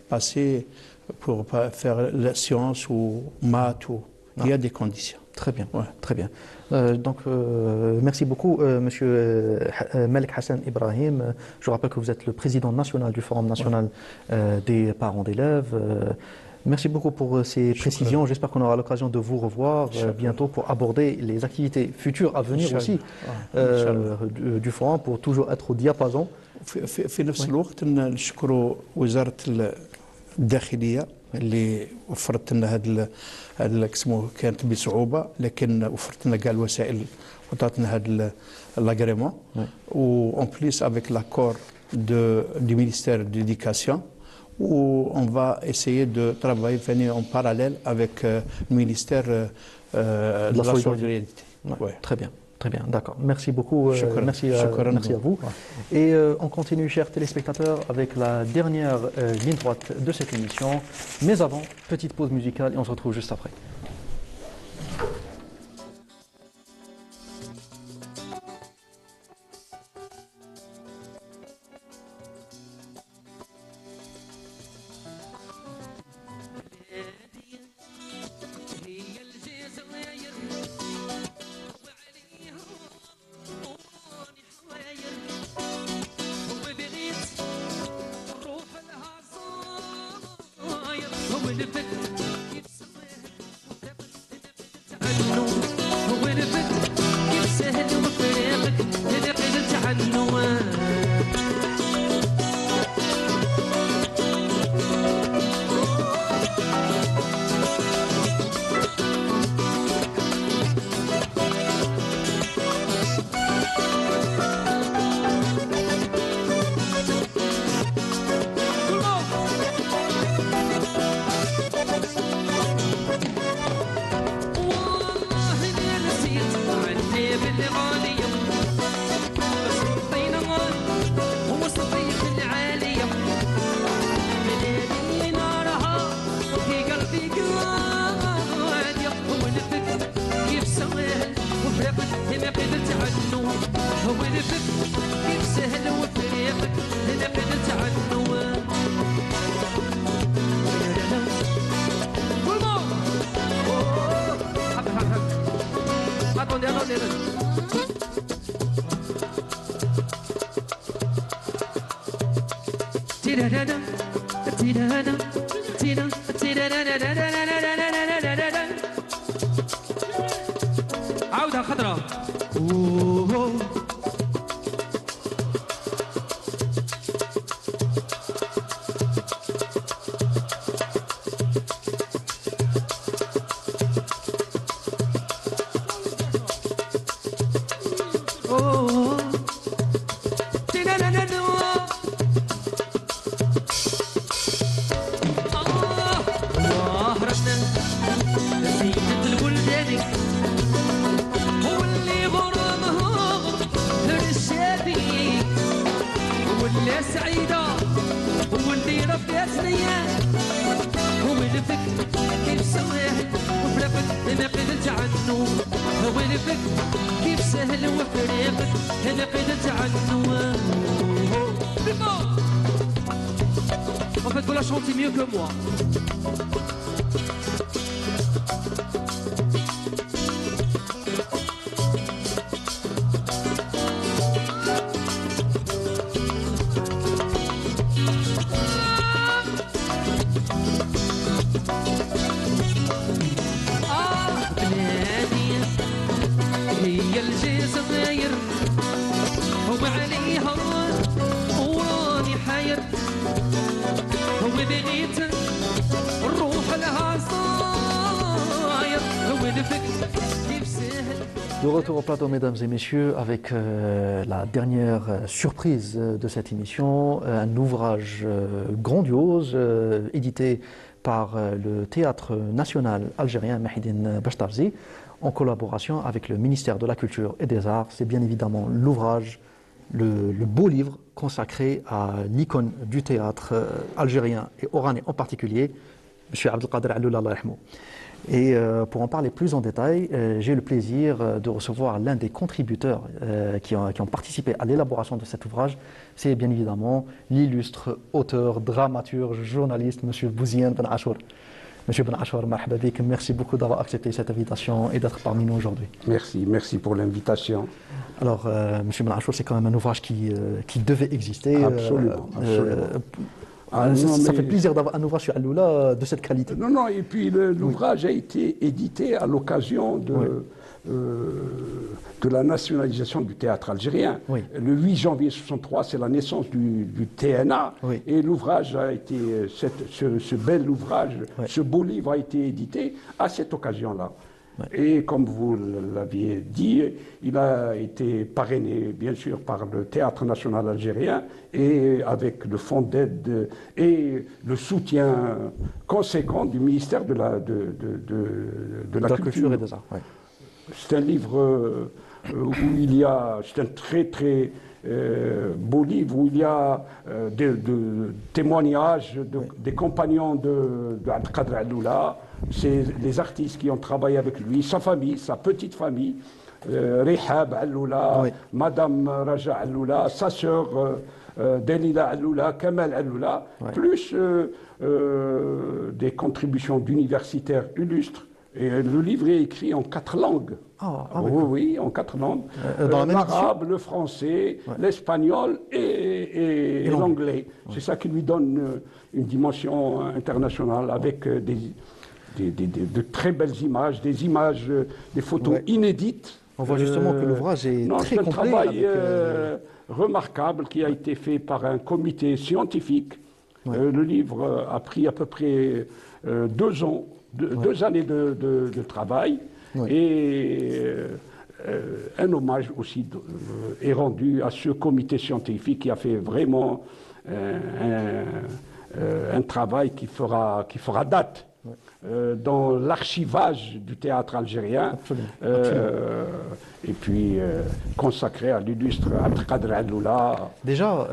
passer, pour faire la science ou maths. Il y a des conditions. Très bien, Ouais. très bien. Donc, merci beaucoup, Monsieur Malek Hassan Ibrahim. Je rappelle que vous êtes le président national du Forum national des parents d'élèves. Merci beaucoup pour ces précisions. J'espère qu'on aura l'occasion de vous revoir bientôt pour aborder les activités futures à venir aussi du Forum pour toujours être au diapason. في نفس الوقت نشكروا وزارة الداخلية اللي وفرت لنا هذا اسمه كانت بصعوبة لكن وفرت لنا كاع الوسائل وعطاتنا هذا لاغريمون وان بليس افيك لاكور du ministère de l'Éducation où on va essayer de travailler en parallèle avec le ministère de la solidarité. Ouais. Très bien. Très bien, d'accord. Merci beaucoup. Shukran. Merci, Shukran. merci à vous. Et on continue, chers téléspectateurs, avec la dernière ligne droite de cette émission. Mais avant, petite pause musicale et on se retrouve juste après. عودة خضراء En fait, vous la chantez mieux que moi. هي الجزائر وعليها وراني حاير وبغيت نروح لها صاير ونفك كيف سهل. De retour au plateau, mesdames et messieurs, avec la dernière surprise de cette émission, un ouvrage grandiose édité par le Théâtre national algérien Mahidine Bachtarzi en collaboration avec le ministère de la Culture et des Arts. C'est bien évidemment l'ouvrage, le beau livre consacré à l'icône du théâtre algérien et oranais en particulier, M. Abdelkader Alloula Allah yarhamou. Et pour en parler plus en détail, j'ai le plaisir de recevoir l'un des contributeurs qui ont participé à l'élaboration de cet ouvrage. C'est bien évidemment l'illustre auteur, dramaturge, journaliste, M. Bouziane Ben Achour. Monsieur Ben Achour, marhaba bik. Merci beaucoup d'avoir accepté cette invitation et d'être parmi nous aujourd'hui. Merci pour l'invitation. Alors, Monsieur Ben Achour, c'est quand même un ouvrage qui devait exister. Absolument. Ça fait plaisir d'avoir un ouvrage sur Alloula de cette qualité. Non, et puis l'ouvrage a été édité à l'occasion de la nationalisation du théâtre algérien. Oui. Le 8 janvier 1963, c'est la naissance du TNA. Oui. Et l'ouvrage a été, ce bel ouvrage, ce beau livre a été édité à cette occasion-là. Ouais. Et comme vous l'aviez dit, il a été parrainé bien sûr par le Théâtre national algérien et avec le fonds d'aide et le soutien conséquent du ministère de la Culture et des Arts. Ouais. C'est un livre où il y a, c'est un très très beau livre où il y a de témoignages des compagnons de Abdelkader Alloula. C'est les artistes qui ont travaillé avec lui, sa famille, sa petite famille, Rihab Alloula, Oui. Madame Raja Alloula, sa sœur Delila Alloula, Kamal Alloula, plus des contributions d'universitaires illustres. Et le livre est écrit en 4 langues. Oui, en 4 langues. Dans la même L'arabe, le français, l'espagnol et l'anglais. C'est ça qui lui donne une dimension internationale avec de très belles images, des photos inédites. On voit justement que l'ouvrage est très c'est un complet. travail remarquable qui a été fait par un comité scientifique. Le livre a pris à peu près 2 ans. 2 années de travail et un hommage aussi est rendu à ce comité scientifique qui a fait vraiment un travail qui fera date dans l'archivage du théâtre algérien et puis consacré à l'illustre Abdelkader Alloula. Déjà,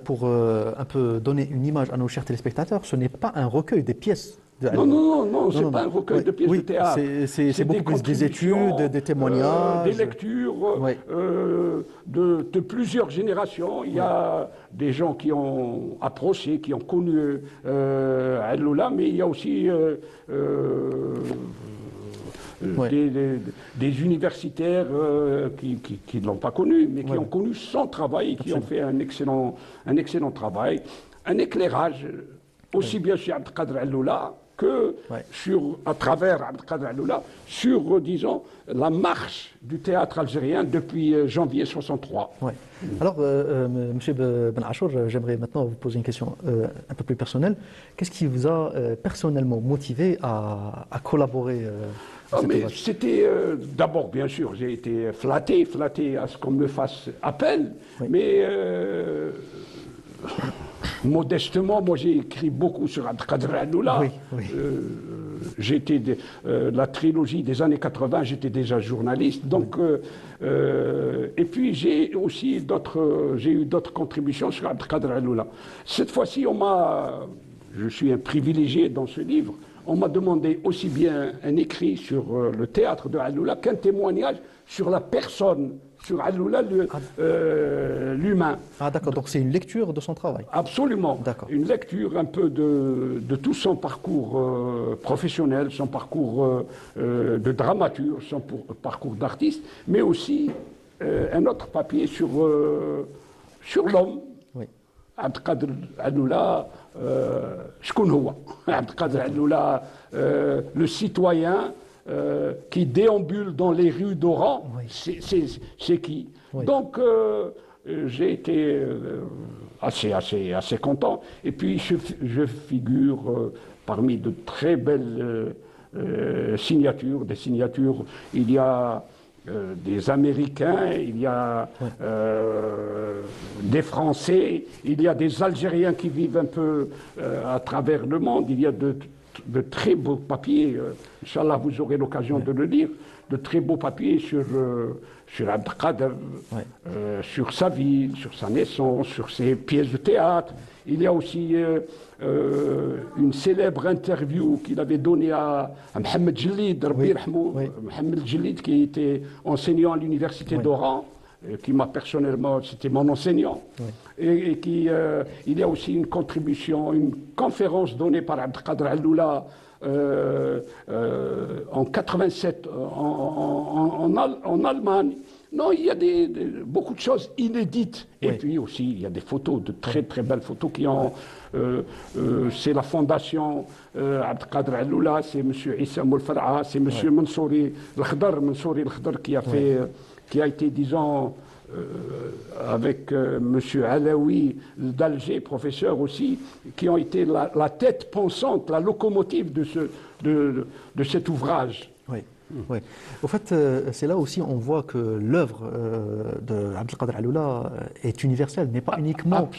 pour un peu donner une image à nos chers téléspectateurs, ce n'est pas un recueil des pièces. Non, c'est pas un recueil de pièces de théâtre. C'est beaucoup plus des études, des témoignages. Des lectures de plusieurs générations. Il y a des gens qui ont approché, qui ont connu Alloula, mais il y a aussi des universitaires qui ne l'ont pas connu, mais qui ont connu son travail et qui ont fait un excellent travail. Un éclairage aussi bien sur Abdelkader Alloula que à travers Abdelkader Alloula, sur, disons, la marche du théâtre algérien depuis janvier 63. Alors, Monsieur Ben Achour, j'aimerais maintenant vous poser une question un peu plus personnelle. Qu'est-ce qui vous a personnellement motivé à collaborer C'était d'abord, bien sûr, j'ai été flatté à ce qu'on me fasse appel, mais modestement, moi j'ai écrit beaucoup sur Abdelkader Alloula. La trilogie des années 80, j'étais déjà journaliste. Donc, et puis j'ai eu d'autres contributions sur Abdelkader Alloula. Cette fois-ci, je suis un privilégié dans ce livre. On m'a demandé aussi bien un écrit sur le théâtre de Alloula qu'un témoignage sur la personne, sur Alloula, l'humain. Ah d'accord, donc c'est une lecture de son travail. Absolument. Une lecture un peu de tout son parcours professionnel, son parcours de dramaturge, son parcours d'artiste, mais aussi un autre papier sur l'homme. Abdelkader Alloula, شكون هو Abdelkader Alloula, le citoyen qui déambule dans les rues d'Oran, c'est qui? Donc j'ai été assez content. Et puis je figure parmi de très belles signatures, des signatures. Il y a des Américains, il y a des Français, il y a des Algériens qui vivent un peu à travers le monde. Il y a de très beaux papiers, Inch'Allah vous aurez l'occasion de le lire, de très beaux papiers sur Abdelkader, sur sa vie, sur sa naissance, sur ses pièces de théâtre. Il y a aussi une célèbre interview qu'il avait donnée à Mohamed Djellid, Mohamed Djellid qui était enseignant à l'université d'Oran, qui m'a personnellement, c'était mon enseignant, et il y a aussi une contribution, une conférence donnée par Abdelkader Alloula en 87 en Allemagne. Non, il y a beaucoup de choses inédites. Et puis aussi, il y a des photos, de très très belles photos qui ont... c'est la fondation Abdelkader Alloula, c'est M. Issa Moulfara, c'est M. Mansouri Al-Khdar qui a été, disons, avec M. Alaoui d'Alger, professeur aussi, qui ont été la tête pensante, la locomotive de cet ouvrage. Oui. Au fait, c'est là aussi on voit que l'œuvre d'Abdelkader Alloula est universelle, n'est pas uniquement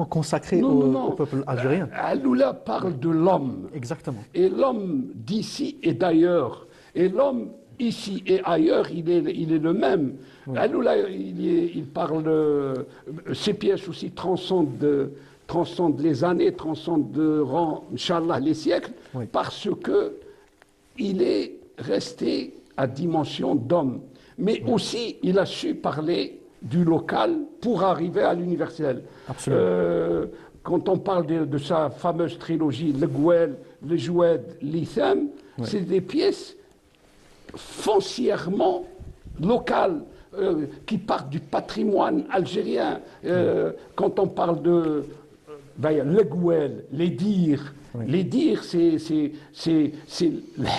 consacrée au peuple algérien. Alloula parle de l'homme. Exactement. Et l'homme d'ici et d'ailleurs. Et l'homme ici et ailleurs, il est le même. Alloula, il parle, ses pièces aussi transcendent les années, transcenderont, Inch'Allah, les siècles, parce que il est resté à dimension d'homme. Mais aussi, il a su parler du local pour arriver à l'universel. Quand on parle de sa fameuse trilogie, le Gouel, le Joued, l'Itham, c'est des pièces foncièrement locales qui partent du patrimoine algérien. Quand on parle de le Gouel, les dires, c'est le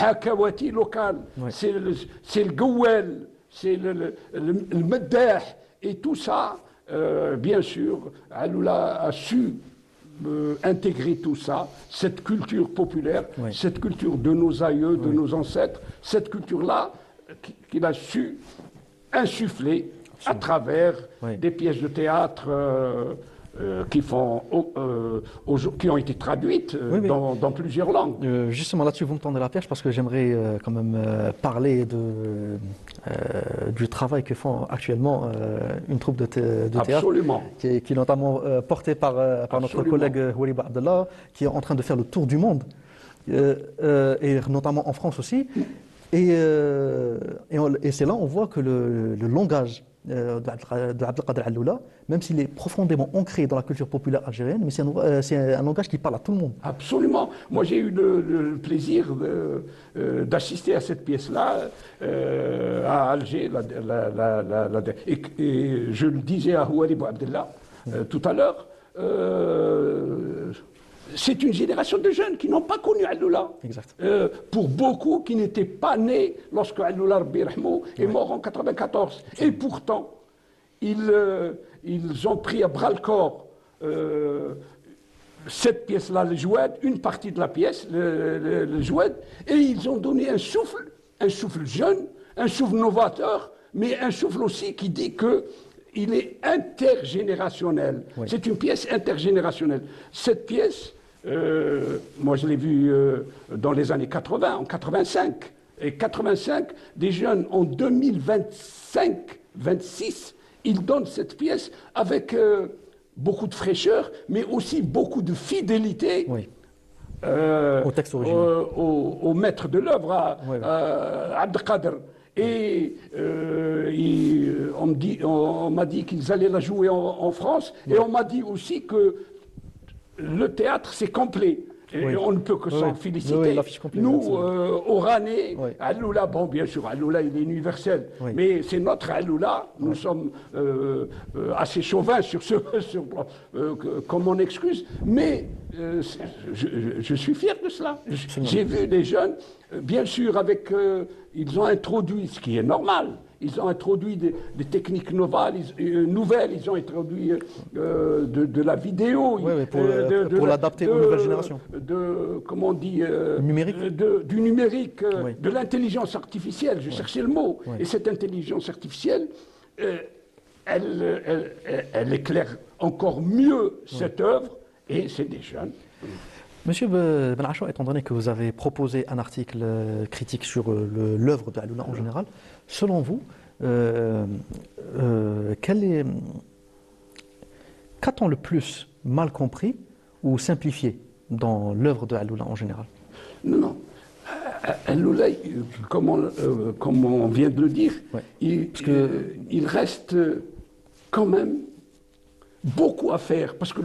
Hakawati local, c'est le Gouel, c'est le Meddah, et tout ça, bien sûr, Alloula a su intégrer tout ça, cette culture populaire, cette culture de nos aïeux, de nos ancêtres, cette culture-là qu'il a su insuffler à travers des pièces de théâtre qui ont été traduites dans plusieurs langues. Justement, là-dessus, vous me tendez la perche parce que j'aimerais quand même parler du travail que font actuellement une troupe de théâtre. Absolument. Qui est notamment portée par notre collègue Wali Abdallah, qui est en train de faire le tour du monde, et notamment en France aussi. Et c'est là on voit que le langage d'Abdelkader Alloula, même s'il est profondément ancré dans la culture populaire algérienne, mais c'est un langage qui parle à tout le monde. Absolument. Moi, j'ai eu le plaisir d'assister à cette pièce-là à Alger. Et je le disais à Houari Abdellah tout à l'heure, c'est une génération de jeunes qui n'ont pas connu Alloula. Exact. Pour beaucoup qui n'étaient pas nés lorsque Alloula Rabbi Rahmou est mort en 1994. Et pourtant, ils ont pris à bras-le-corps cette pièce-là, le Joued, une partie de la pièce, le Joued, et ils ont donné un souffle jeune, un souffle novateur, mais un souffle aussi qui dit que il est intergénérationnel. C'est une pièce intergénérationnelle. Cette pièce, moi je l'ai vue dans les années 80, en 85. Et 85, des jeunes en 2025-26, ils donnent cette pièce avec beaucoup de fraîcheur, mais aussi beaucoup de fidélité au texte original. Au maître de l'œuvre, Abdelkader. Et on m'a dit qu'ils allaient la jouer en France, et on m'a dit aussi que le théâtre, c'est complet. Et on ne peut que s'en féliciter. Nous, Oranais, Alloula, bon, bien sûr, Alloula, il est universel, mais c'est notre Alloula. Nous sommes assez chauvins sur ce comme on excuse, mais je suis fier de cela. J'ai vu des jeunes, bien sûr, ils ont introduit, ce qui est normal, ils ont introduit des techniques nouvelles, ils ont introduit de la vidéo. Pour l'adapter aux nouvelles générations. Comment on dit numérique. Du numérique, de l'intelligence artificielle, je cherchais le mot. Et cette intelligence artificielle, elle éclaire encore mieux cette œuvre, et c'est des jeunes. Monsieur Ben Achoua, étant donné que vous avez proposé un article critique sur l'œuvre de Alloula en général, selon vous, qu'a-t-on le plus mal compris ou simplifié dans l'œuvre de Alloula en général? Non. Alloula, comme on vient de le dire, il reste quand même beaucoup à faire, parce que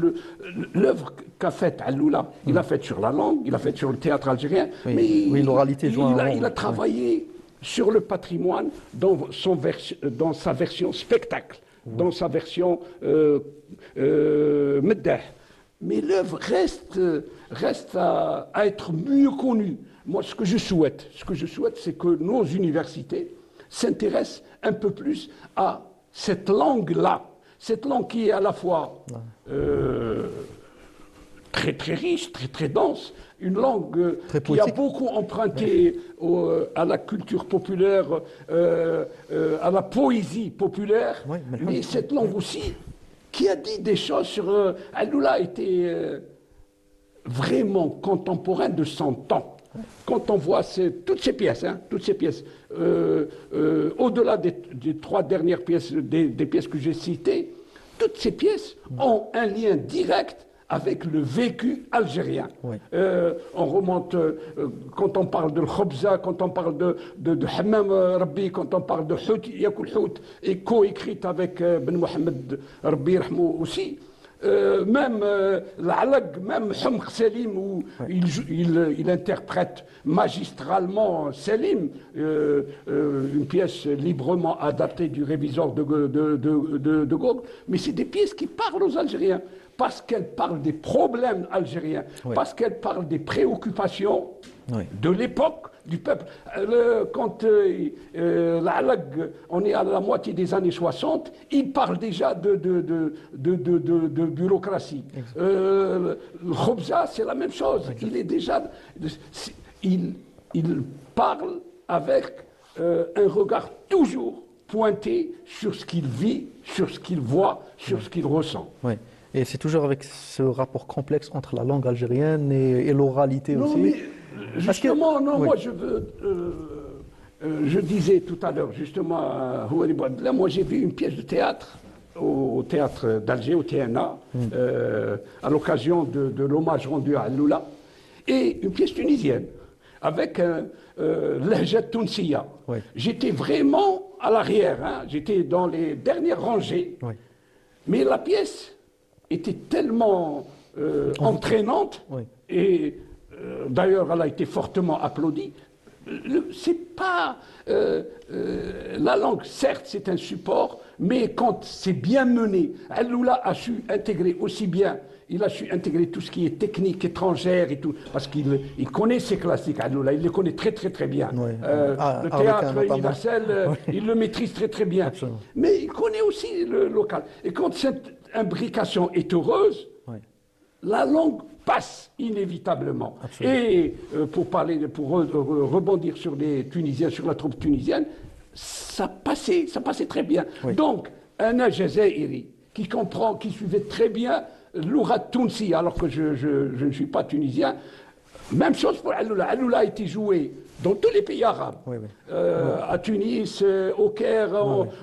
l'œuvre qu'a faite Alloula, il l'a faite sur la langue, il l'a faite sur le théâtre algérien, mais l'oralité joue un rôle. Il a travaillé sur le patrimoine dans sa version spectacle, dans sa version meddah. Mais l'œuvre reste à être mieux connue. Moi, ce que je souhaite, c'est que nos universités s'intéressent un peu plus à cette langue-là. Cette langue qui est à la fois très très riche, très très dense, une langue qui a beaucoup emprunté à la culture populaire, à la poésie populaire, mais cette langue aussi qui a dit des choses sur... Alloula était vraiment contemporain de son temps. quand on voit toutes ces pièces, au-delà des 3 dernières pièces, des pièces que j'ai citées, toutes ces pièces ont un lien direct avec le vécu algérien. Oui. On remonte, quand on parle de l'khobza, quand on parle de Hammam Rabbi, quand on parle de Hout, Yakul Hout, et co-écrite avec Ben Mohamed Rabbi Rahmou aussi, même l'Alag, même Hamk Selim, où il interprète magistralement Selim, une pièce librement adaptée du réviseur de Gogh, mais c'est des pièces qui parlent aux Algériens, parce qu'elles parlent des problèmes algériens, parce qu'elles parlent des préoccupations de l'époque, du peuple. Quand l'Alag, on est à la moitié des années 60, il parle déjà de bureaucratie. Le Khobza, c'est la même chose. Il est déjà... Il parle avec un regard toujours pointé sur ce qu'il vit, sur ce qu'il voit, sur ce qu'il ressent. Oui. Et c'est toujours avec ce rapport complexe entre la langue algérienne et l'oralité aussi. Mais justement, moi je veux... je disais tout à l'heure, justement, à Houari Bouabdallah, moi j'ai vu une pièce de théâtre au théâtre d'Alger, au TNA, à l'occasion de l'hommage rendu à Alloula, et une pièce tunisienne, avec l'Hajat Tounsiya. Oui. J'étais vraiment à l'arrière, j'étais dans les dernières rangées, mais la pièce était tellement entraînante, et d'ailleurs elle a été fortement applaudie. C'est pas la langue, certes c'est un support, mais quand c'est bien mené, Alloula a su intégrer aussi bien, il a su intégrer tout ce qui est technique étrangère et tout, parce qu'il connaît ses classiques, Alloula, il les connaît très très très bien. Le théâtre universel, il le maîtrise très très bien. Absolument. Mais il connaît aussi le local. Et quand cette imbrication est heureuse, la langue passe inévitablement. Absolument. Et pour rebondir sur les Tunisiens, sur la troupe tunisienne, ça passait très bien. Donc, un Algérie qui comprend, qui suivait très bien l'Ourat Tounsi, alors que je ne suis pas tunisien, même chose pour Alloula. Alloula a été joué dans tous les pays arabes, à Tunis, au Caire,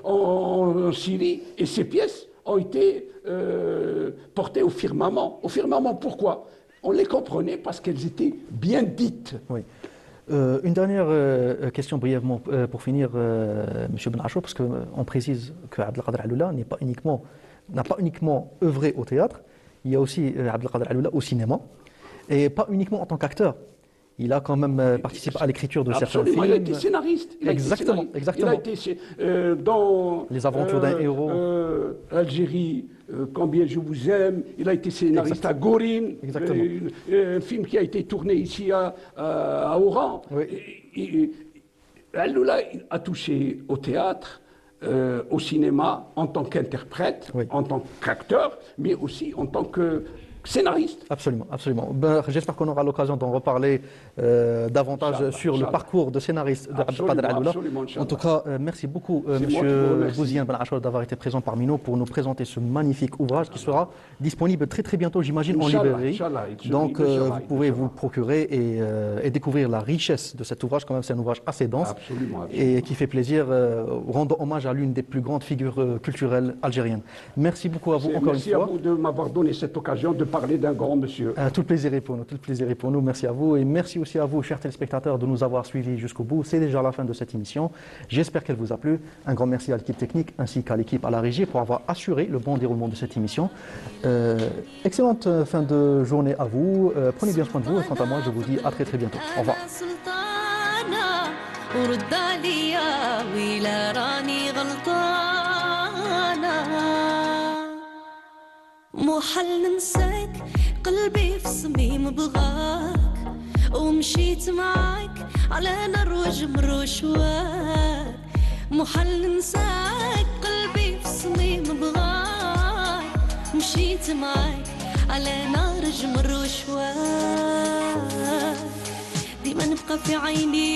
en Syrie, et ces pièces ont été portées au firmament. Au firmament, pourquoi? On les comprenait parce qu'elles étaient bien dites. Une dernière question brièvement pour finir, M. Ben Achour, parce qu'on précise que Abdelkader Alloula n'a pas uniquement œuvré au théâtre, il y a aussi Abdelkader Alloula au cinéma, et pas uniquement en tant qu'acteur. Il a quand même participé à l'écriture de certains films. Il a été scénariste. Exactement. Il a été dans Les aventures d'un héros. Algérie, Combien je vous aime. Il a été scénariste à Gorine, un film qui a été tourné ici à Oran. Alloula a touché au théâtre, au cinéma, en tant qu'interprète, en tant qu'acteur, mais aussi en tant que scénariste. Absolument, absolument. J'espère qu'on aura l'occasion d'en reparler davantage sur le parcours de scénariste d'Abdelkader Alloula. En tout cas, merci beaucoup, M. Bouziane Ben Achour, d'avoir été présent parmi nous pour nous présenter ce magnifique ouvrage qui sera disponible très très bientôt, j'imagine, en librairie. Donc, vous pouvez vous le procurer et découvrir la richesse de cet ouvrage. Quand même, c'est un ouvrage assez dense et qui fait plaisir, rendant hommage à l'une des plus grandes figures culturelles algériennes. Merci beaucoup à vous encore une fois. Merci à vous de m'avoir donné cette occasion de parler d'un grand monsieur. Tout le plaisir est pour nous, tout le plaisir est pour nous. Merci à vous et merci aussi à vous, chers téléspectateurs, de nous avoir suivis jusqu'au bout. C'est déjà la fin de cette émission. J'espère qu'elle vous a plu. Un grand merci à l'équipe technique ainsi qu'à l'équipe à la régie pour avoir assuré le bon déroulement de cette émission. Excellente fin de journée à vous. Prenez bien soin de vous et quant à moi, je vous dis à très très bientôt. Au revoir. محل ننساك قلبي في صميم بغاك ومشيت معاك على نار وجمر وشواك محل ننساك قلبي في صميم بغاك مشيت معاك على نار جمر وشواك ديما نبقى في عيني